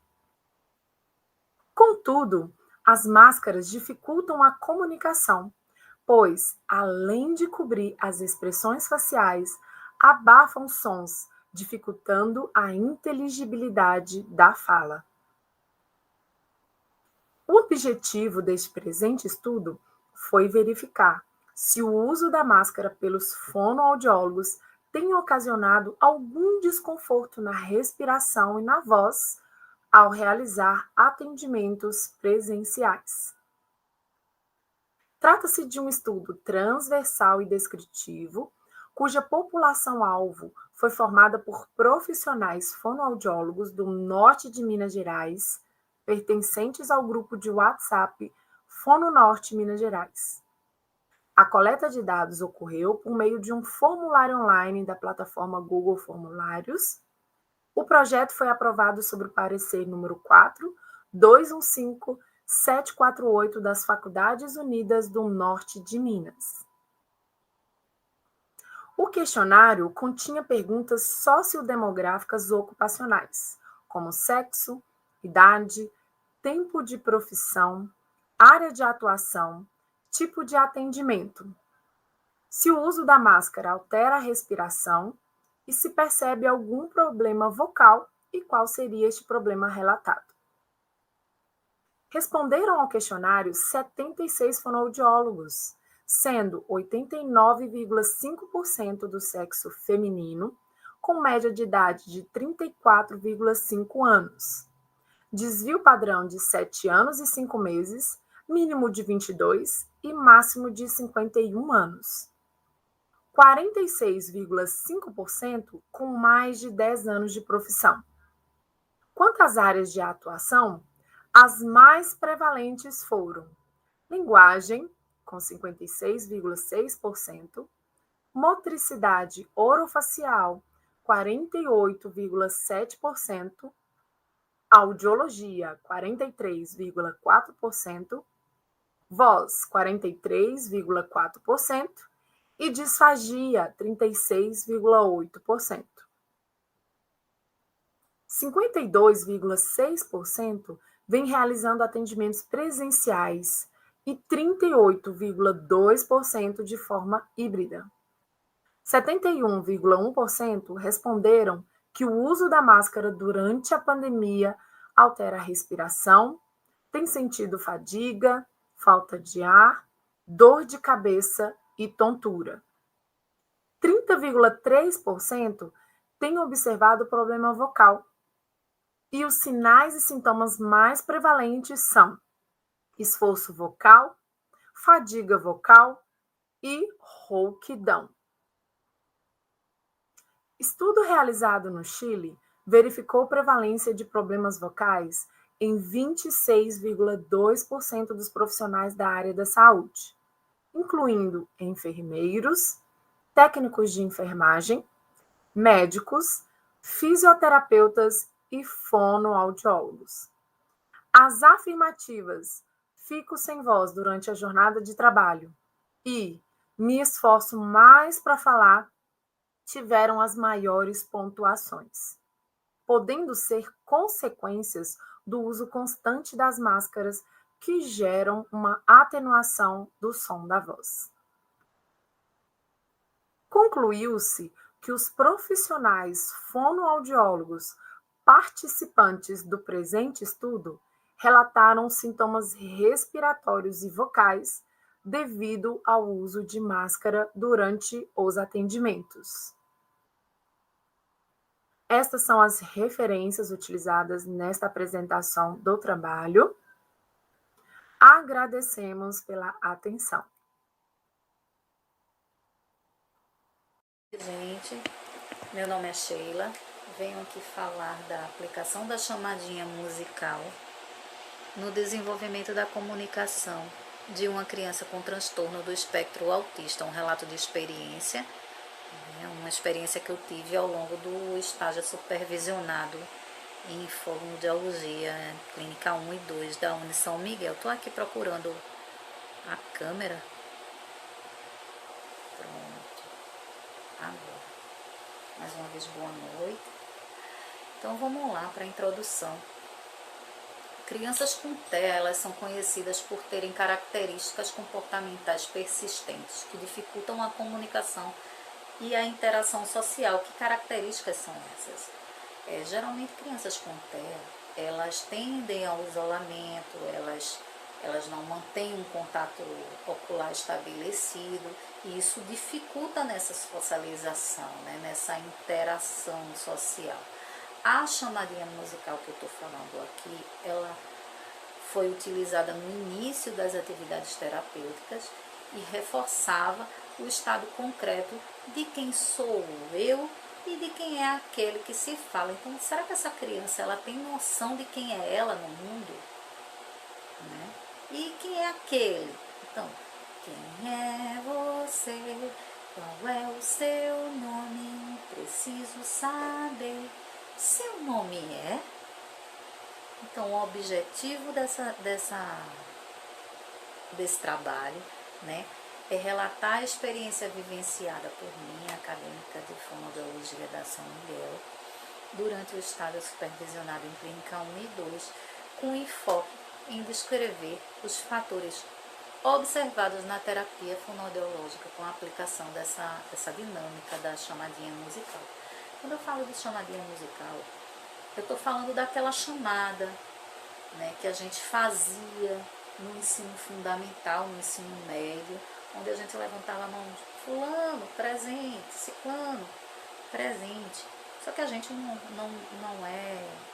Speaker 12: Contudo, as máscaras dificultam a comunicação, pois, além de cobrir as expressões faciais, abafam sons, dificultando a inteligibilidade da fala. O objetivo deste presente estudo foi verificar se o uso da máscara pelos fonoaudiólogos tem ocasionado algum desconforto na respiração e na voz ao realizar atendimentos presenciais. Trata-se de um estudo transversal e descritivo, cuja população-alvo foi formada por profissionais fonoaudiólogos do norte de Minas Gerais, pertencentes ao grupo de WhatsApp Fono Norte Minas Gerais. A coleta de dados ocorreu por meio de um formulário online da plataforma Google Formulários. O projeto foi aprovado sob o parecer número 4.215.748 das Faculdades Unidas do Norte de Minas. O questionário continha perguntas sociodemográficas ocupacionais, como sexo, idade, tempo de profissão, área de atuação, tipo de atendimento, se o uso da máscara altera a respiração e se percebe algum problema vocal e qual seria este problema relatado. Responderam ao questionário 76 fonoaudiólogos, sendo 89,5% do sexo feminino, com média de idade de 34,5 anos. Desvio padrão de 7 anos e 5 meses, mínimo de 22 e máximo de 51 anos. 46,5% com mais de 10 anos de profissão. Quanto às áreas de atuação, as mais prevalentes foram linguagem, com 56,6%, motricidade orofacial, 48,7%, audiologia, 43,4%, voz, 43,4% e disfagia, 36,8%. 52,6% vem realizando atendimentos presenciais e 38,2% de forma híbrida. 71,1% responderam que o uso da máscara durante a pandemia altera a respiração, tem sentido fadiga, falta de ar, dor de cabeça e tontura. 30,3% têm observado problema vocal. E os sinais e sintomas mais prevalentes são esforço vocal, fadiga vocal e rouquidão. Estudo realizado no Chile verificou prevalência de problemas vocais em 26,2% dos profissionais da área da saúde, incluindo enfermeiros, técnicos de enfermagem, médicos, fisioterapeutas e fonoaudiólogos. As afirmativas "fico sem voz durante a jornada de trabalho" e "me esforço mais para falar" tiveram as maiores pontuações, podendo ser consequências do uso constante das máscaras que geram uma atenuação do som da voz. Concluiu-se que os profissionais fonoaudiólogos participantes do presente estudo relataram sintomas respiratórios e vocais devido ao uso de máscara durante os atendimentos. Estas são as referências utilizadas nesta apresentação do trabalho. Agradecemos pela atenção.
Speaker 11: Gente, meu nome é Sheila, venho aqui falar da aplicação da chamadinha musical no desenvolvimento da comunicação de uma criança com transtorno do espectro autista, um relato de experiência, uma experiência que eu tive ao longo do estágio supervisionado em fonoaudiologia, clínica 1 e 2 da Uni São Miguel. Estou aqui procurando a câmera. Pronto. Agora. Mais uma vez, boa noite. Então, vamos lá para a introdução. Crianças com TEA, elas são conhecidas por terem características comportamentais persistentes que dificultam a comunicação e a interação social. Que características são essas? Geralmente, crianças com TEA, elas tendem ao isolamento, elas não mantêm um contato ocular estabelecido, e isso dificulta nessa socialização, né, nessa interação social. A chamadinha musical que eu estou falando aqui, ela foi utilizada no início das atividades terapêuticas e reforçava o estado concreto de quem sou eu e de quem é aquele que se fala. Então, será que essa criança ela tem noção de quem é ela no mundo? Né? E quem é aquele? Então, quem é você? Qual é o seu nome? Preciso saber. Seu nome é? Então, o objetivo desse trabalho, né, é relatar a experiência vivenciada por mim, acadêmica de fonoaudiologia da São Miguel, durante o estágio supervisionado em clínica 1 e 2, com enfoque em descrever os fatores observados na terapia fonoaudiológica com a aplicação dessa dinâmica da chamadinha musical. Quando eu falo de chamadinha musical, eu estou falando daquela chamada, né, que a gente fazia no ensino fundamental, no ensino médio, onde a gente levantava a mão de fulano, presente, ciclano, presente. Só que a gente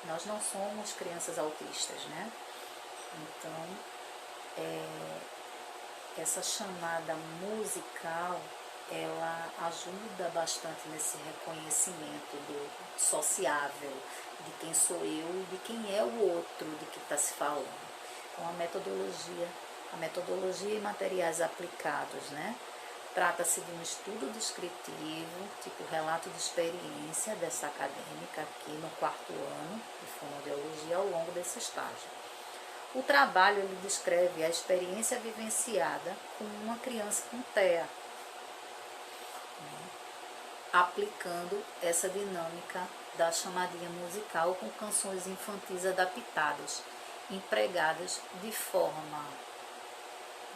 Speaker 11: nós não somos crianças autistas, né? Então, essa chamada musical, ela ajuda bastante nesse reconhecimento do sociável, de quem sou eu e de quem é o outro de que está se falando. Então, a metodologia e materiais aplicados, né? Trata-se de um estudo descritivo, tipo relato de experiência dessa acadêmica aqui no 4º ano de fonoaudiologia ao longo desse estágio. O trabalho ele descreve a experiência vivenciada com uma criança com TEA, aplicando essa dinâmica da chamadinha musical com canções infantis adaptadas, empregadas de forma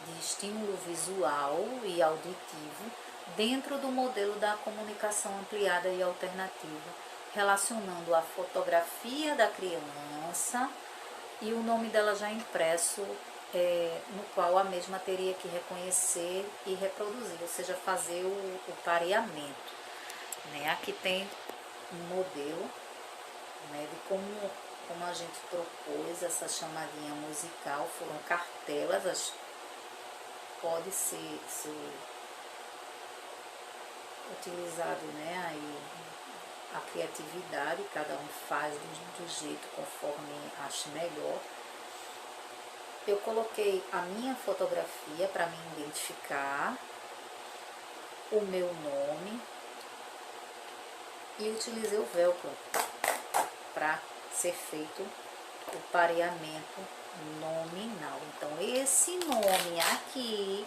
Speaker 11: de estímulo visual e auditivo dentro do modelo da comunicação ampliada e alternativa, relacionando a fotografia da criança e o nome dela já impresso, no qual a mesma teria que reconhecer e reproduzir, ou seja, fazer o pareamento. né? Aqui tem um modelo, né, de como a gente propôs essa chamadinha musical. Foram cartelas, pode ser utilizado, né, aí a criatividade, cada um faz do jeito conforme acha melhor. Eu coloquei a minha fotografia para me identificar, o meu nome, e utilizei o velcro para ser feito o pareamento nominal. Então, esse nome aqui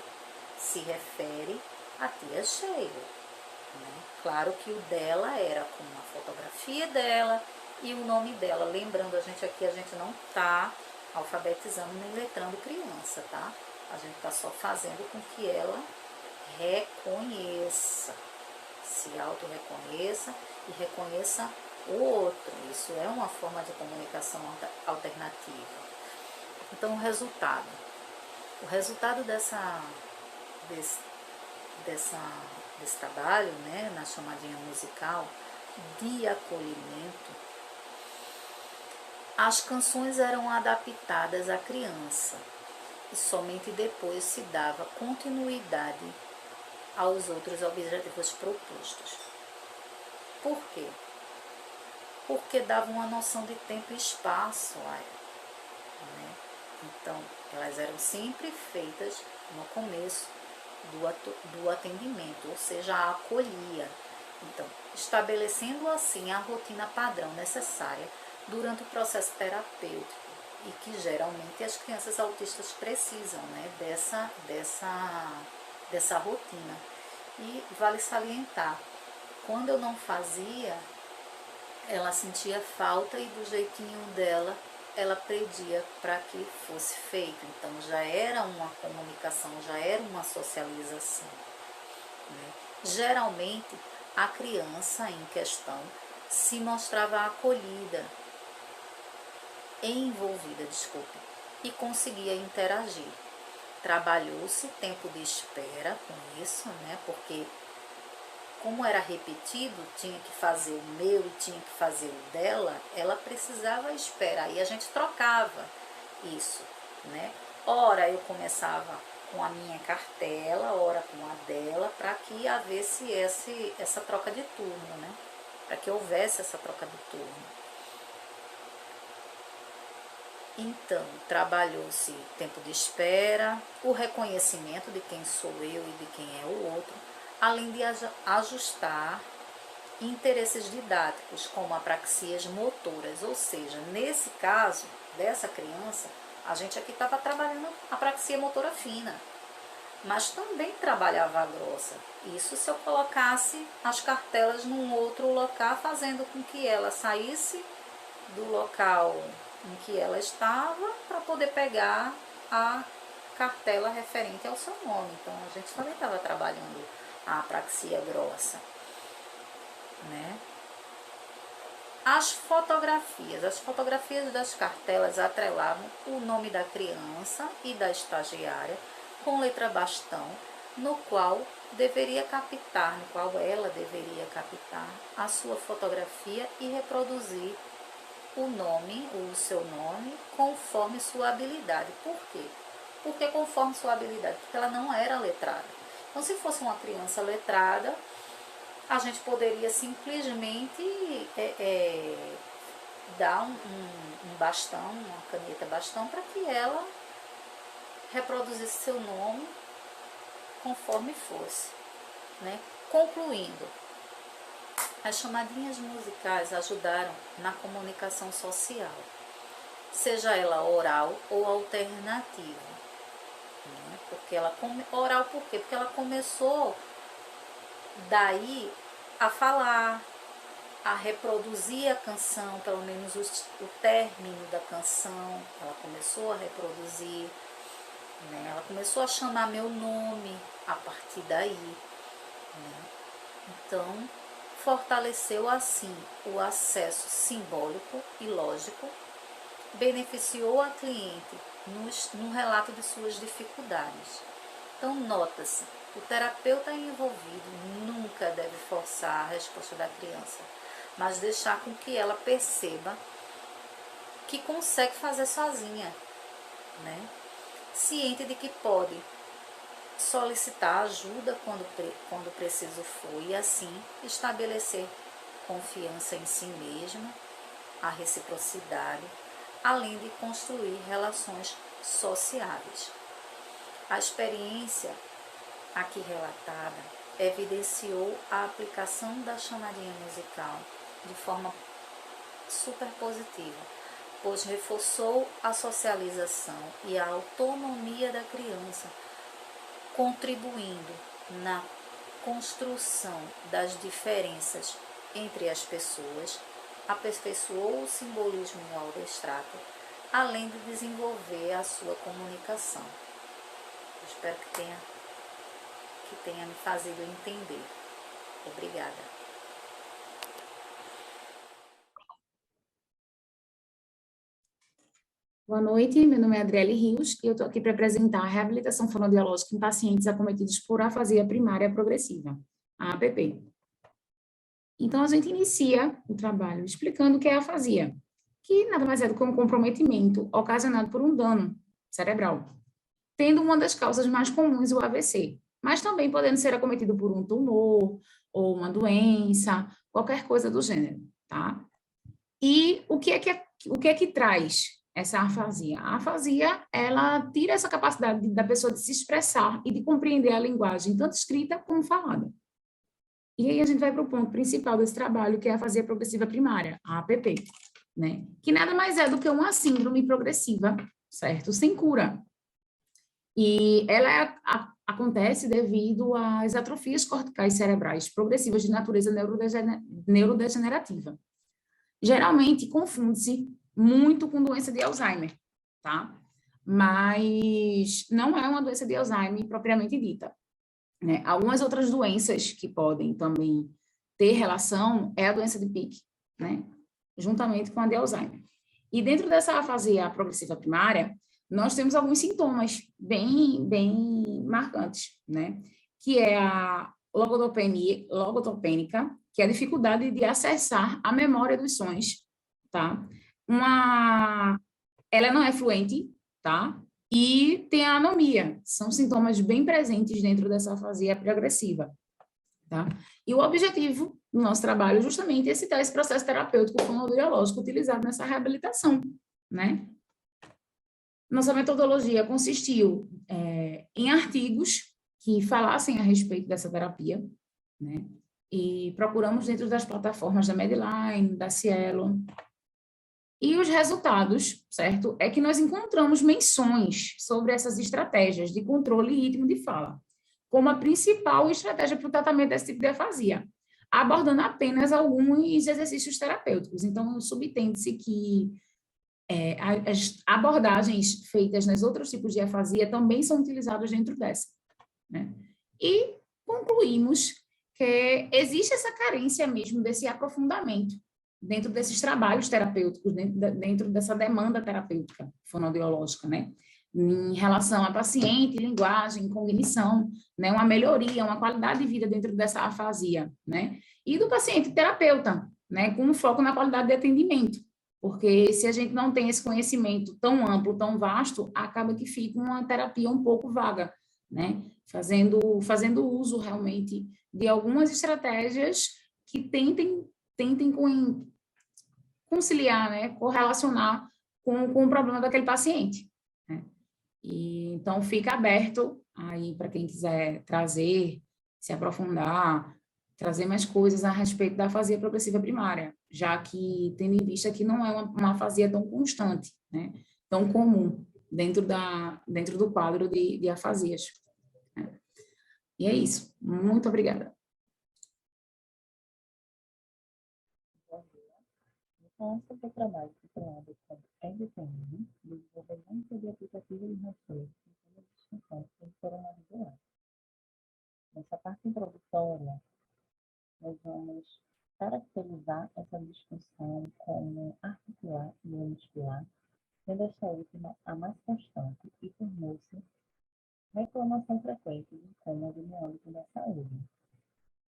Speaker 11: se refere à tia Sheila, né? Claro que o dela era com a fotografia dela e o nome dela. Lembrando, a gente não está alfabetizando nem letrando criança, tá? A gente está só fazendo com que ela reconheça, se auto-reconheça e reconheça o outro. Isso é uma forma de comunicação alternativa. Então, o resultado desse trabalho, né, na chamadinha musical de acolhimento, as canções eram adaptadas à criança e somente depois se dava continuidade aos outros objetivos propostos. Por quê? Porque dava uma noção de tempo e espaço a ela, né? Então, elas eram sempre feitas no começo do atendimento, ou seja, a acolhia. Então, estabelecendo assim a rotina padrão necessária durante o processo terapêutico e que geralmente as crianças autistas precisam, né, dessa rotina. E vale salientar, quando eu não fazia, ela sentia falta e do jeitinho dela, ela pedia para que fosse feito. Então já era uma comunicação, já era uma socialização, né? Geralmente a criança em questão se mostrava acolhida, envolvida, e conseguia interagir. Trabalhou-se tempo de espera com isso, né? Porque como era repetido, tinha que fazer o meu e tinha que fazer o dela, ela precisava esperar. E a gente trocava isso, né? Ora eu começava com a minha cartela, ora com a dela, para que houvesse essa troca de turno, né? Para que houvesse essa troca de turno. Então, trabalhou-se tempo de espera, o reconhecimento de quem sou eu e de quem é o outro, além de ajustar interesses didáticos, como apraxias motoras. Ou seja, nesse caso dessa criança, a gente aqui estava trabalhando apraxia motora fina, mas também trabalhava a grossa. Isso se eu colocasse as cartelas num outro local, fazendo com que ela saísse do local em que ela estava para poder pegar a cartela referente ao seu nome. Então, a gente também estava trabalhando a apraxia grossa, né? As fotografias das cartelas atrelavam o nome da criança e da estagiária com letra bastão, no qual ela deveria captar a sua fotografia e reproduzir o seu nome, conforme sua habilidade. Por quê? Porque conforme sua habilidade, porque ela não era letrada. Então, se fosse uma criança letrada, a gente poderia simplesmente dar um bastão, uma caneta bastão, para que ela reproduzisse seu nome conforme fosse, né? Concluindo, as chamadinhas musicais ajudaram na comunicação social, seja ela oral ou alternativa. Né? Oral por quê? Porque ela começou daí a falar, a reproduzir a canção, pelo menos o término da canção, ela começou a reproduzir, né? Ela começou a chamar meu nome a partir daí, né? Então, fortaleceu assim o acesso simbólico e lógico, beneficiou a cliente no relato de suas dificuldades. Então, nota-se O terapeuta envolvido nunca deve forçar a resposta da criança, mas deixar com que ela perceba que consegue fazer sozinha, né? Ciente de que pode solicitar ajuda quando preciso for e assim estabelecer confiança em si mesma, a reciprocidade, além de construir relações sociáveis. A experiência aqui relatada evidenciou a aplicação da chamadinha musical de forma super positiva, pois reforçou a socialização e a autonomia da criança, contribuindo na construção das diferenças entre as pessoas, aperfeiçoou o simbolismo no aula abstrato, além de desenvolver a sua comunicação. Eu espero que tenha me fazido entender. Obrigada.
Speaker 13: Boa noite, meu nome é Adriele Rios e eu estou aqui para apresentar a reabilitação fonoaudiológica em pacientes acometidos por afasia primária progressiva, a APP. Então, a gente inicia o trabalho explicando o que é a afasia, que nada mais é do que um comprometimento ocasionado por um dano cerebral, tendo uma das causas mais comuns o AVC, mas também podendo ser acometido por um tumor ou uma doença, qualquer coisa do gênero, tá? E o que é que traz essa afasia? A afasia, ela tira essa capacidade da pessoa de se expressar e de compreender a linguagem, tanto escrita como falada. E aí a gente vai para o ponto principal desse trabalho, que é a afasia progressiva primária, a APP, né? Que nada mais é do que uma síndrome progressiva, certo? Sem cura. E ela acontece devido às atrofias corticais cerebrais progressivas de natureza neurodegenerativa. Geralmente confunde-se muito com doença de Alzheimer, tá? Mas não é uma doença de Alzheimer propriamente dita, né? Algumas outras doenças que podem também ter relação é a doença de Pick, né? Juntamente com a de Alzheimer. E dentro dessa afasia progressiva primária, nós temos alguns sintomas bem marcantes, né? Que é a logotopênica, que é a dificuldade de acessar a memória dos sons, tá? Ela não é fluente, tá? E tem a anomia, são sintomas bem presentes dentro dessa afasia progressiva, tá? E o objetivo do nosso trabalho justamente é citar esse processo terapêutico fonoaudiológico utilizado nessa reabilitação, né? Nossa metodologia consistiu em artigos que falassem a respeito dessa terapia, né? E procuramos dentro das plataformas da Medline, da Cielo. E os resultados, certo? É que nós encontramos menções sobre essas estratégias de controle e ritmo de fala, como a principal estratégia para o tratamento desse tipo de afasia, abordando apenas alguns exercícios terapêuticos. Então, subtende-se que as abordagens feitas nos outros tipos de afasia também são utilizadas dentro dessa, né? E concluímos que existe essa carência mesmo desse aprofundamento dentro desses trabalhos terapêuticos, dentro dessa demanda terapêutica fonoaudiológica, né? Em relação a paciente, linguagem, cognição, né? Uma melhoria, uma qualidade de vida dentro dessa afasia, né? E do paciente terapeuta, né? Com um foco na qualidade de atendimento. Porque se a gente não tem esse conhecimento tão amplo, tão vasto, acaba que fica uma terapia um pouco vaga, né? Fazendo uso realmente de algumas estratégias que tentem conciliar, né? Correlacionar com o problema daquele paciente, né? E, então, fica aberto aí para quem quiser trazer, se aprofundar, trazer mais coisas a respeito da afasia progressiva primária, já que, tendo em vista que não é uma afasia tão constante, né? Tão comum dentro do quadro de afasias, né? E é isso. Muito obrigada.
Speaker 14: Então, esse é o trabalho que criado com EDPM, desenvolvimento de aplicativo de reforço e distinção em coronavírus. Nessa parte introdutória, nós vamos caracterizar essa disfunção como articular e muscular, sendo esta última a mais constante e tornou-se Reclamação frequente de incômodo no âmbito da saúde,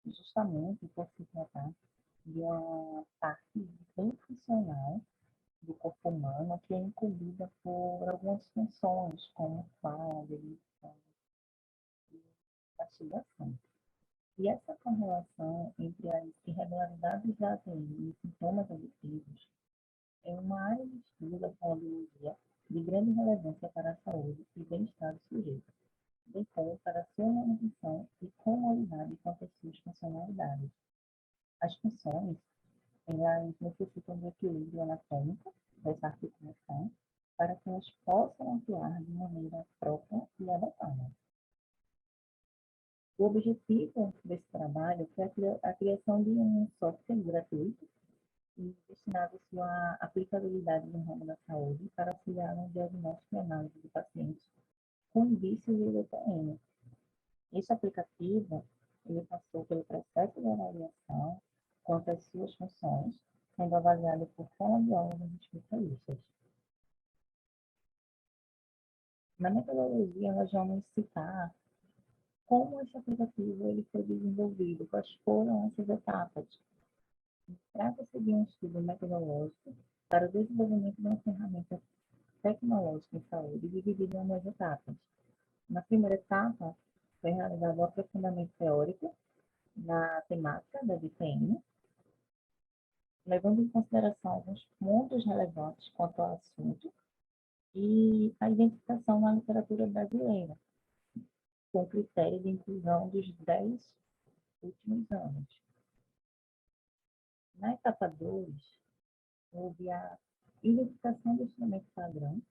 Speaker 14: justamente por se tratar de uma parte bem funcional do corpo humano que é incumbida por algumas funções, como fala, deglutição e mastigação. E essa correlação entre as irregularidades da ATM e sintomas auditivos é uma área de estudo da fonoaudiologia de grande relevância para a saúde e bem-estar do sujeito, bem como para a sua manutenção e comorbidade quanto às suas funcionalidades. As funções, elas necessitam de equilíbrio anatômico dessa articulação para que elas possam atuar de maneira própria e adequada. O objetivo desse trabalho foi a criação de um software gratuito e destinado à sua aplicabilidade no ramo da saúde para auxiliar no diagnóstico e análise de pacientes com indícios de DTM. Esse aplicativo ele passou pelo processo de avaliação quanto às suas funções, sendo avaliado por fonoaudiólogos e especialistas. Na metodologia, nós vamos citar como esse aplicativo ele foi desenvolvido, quais foram essas etapas. Trata-se de um estudo metodológico para o desenvolvimento de uma ferramenta tecnológica em saúde, dividida em duas etapas. Na primeira etapa, foi realizado o aprofundamento teórico na temática da DTM, levando em consideração alguns pontos relevantes quanto ao assunto e a identificação na literatura brasileira, com critério de inclusão dos 10 últimos anos. Na etapa 2, houve a identificação do instrumento padrão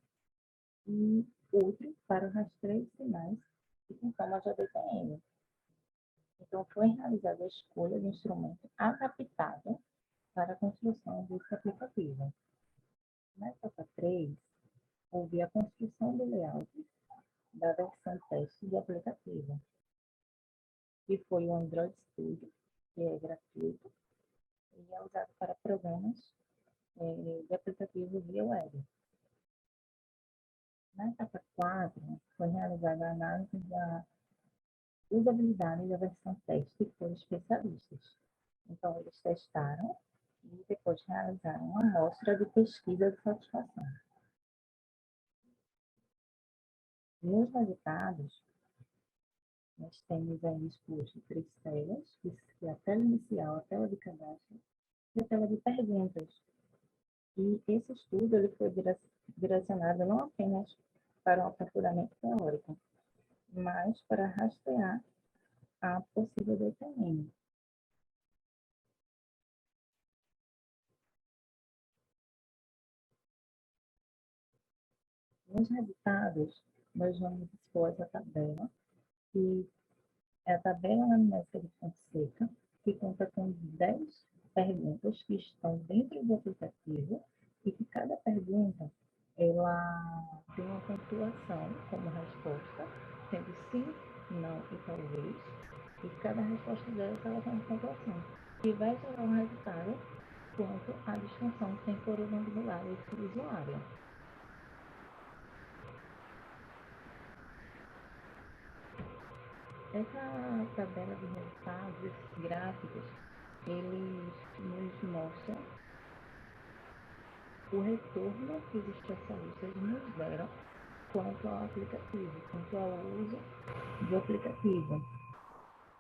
Speaker 14: e outro para o rastreio de sinais e sintomas da DTM. Então, foi realizada a escolha de instrumento adaptado para a construção desse aplicativo. Na etapa 3, houve a construção do layout da versão teste do aplicativo, que foi o Android Studio, que é gratuito e é usado para programas de aplicativo via web. Na etapa 4, foi realizada a análise da usabilidade da versão teste por especialistas. Então, eles testaram e depois realizaram uma amostra de pesquisa de satisfação. Nos resultados, nós temos aí exposto 3 telas, que é a tela inicial, a tela de cadastro e a tela de perguntas. E esse estudo ele foi direcionado não apenas para um aprofundamento teórico, mas para rastrear a possível DTM. Nos resultados, nós vamos expor essa tabela, que é a tabela anamnésica de Fonseca, que conta com 10 perguntas que estão dentro do aplicativo e que cada pergunta ela tem uma pontuação como resposta, sendo sim, não e talvez, e cada resposta dela ela tem uma pontuação, que vai gerar um resultado quanto à disfunção temporomandibular desse usuário. Essa tabela de resultados, esses gráficos, eles nos mostram o retorno que os especialistas nos deram quanto ao aplicativo, quanto ao uso do aplicativo.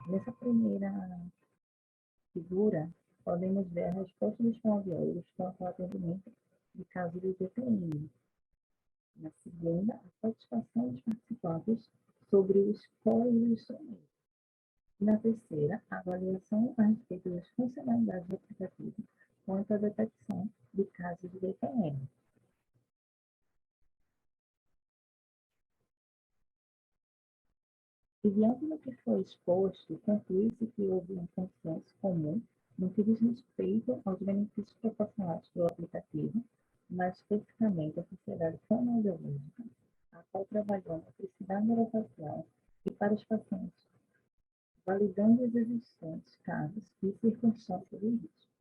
Speaker 14: Nessa primeira figura, podemos ver a resposta dos fonoaudiólogos quanto ao atendimento de casos de DTM. Na segunda, a satisfação dos participantes sobre o score do instrumento. E na terceira, a avaliação a respeito das funcionalidades do aplicativo quanto à detecção de casos de DTM. E diante do que foi exposto, conclui-se que houve um consenso comum no que diz respeito aos benefícios proporcionados pelo aplicativo, mais especificamente a Sociedade Fonoaudiológica, a qual trabalhou na necessidade neurofacial e para os pacientes, validando os existentes casos e circunstâncias de risco.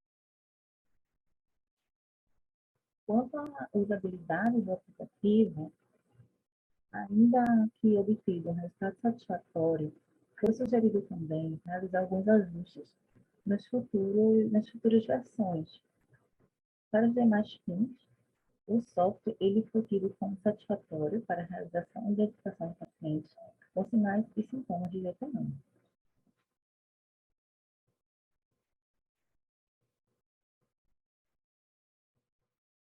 Speaker 14: Quanto à usabilidade do aplicativo, Ainda que obtido um resultado satisfatório, foi sugerido também realizar alguns ajustes nas futuras versões. Para os demais fins, o software ele foi tido como satisfatório para a realização e identificação de pacientes com sinais e sintomas de VT não.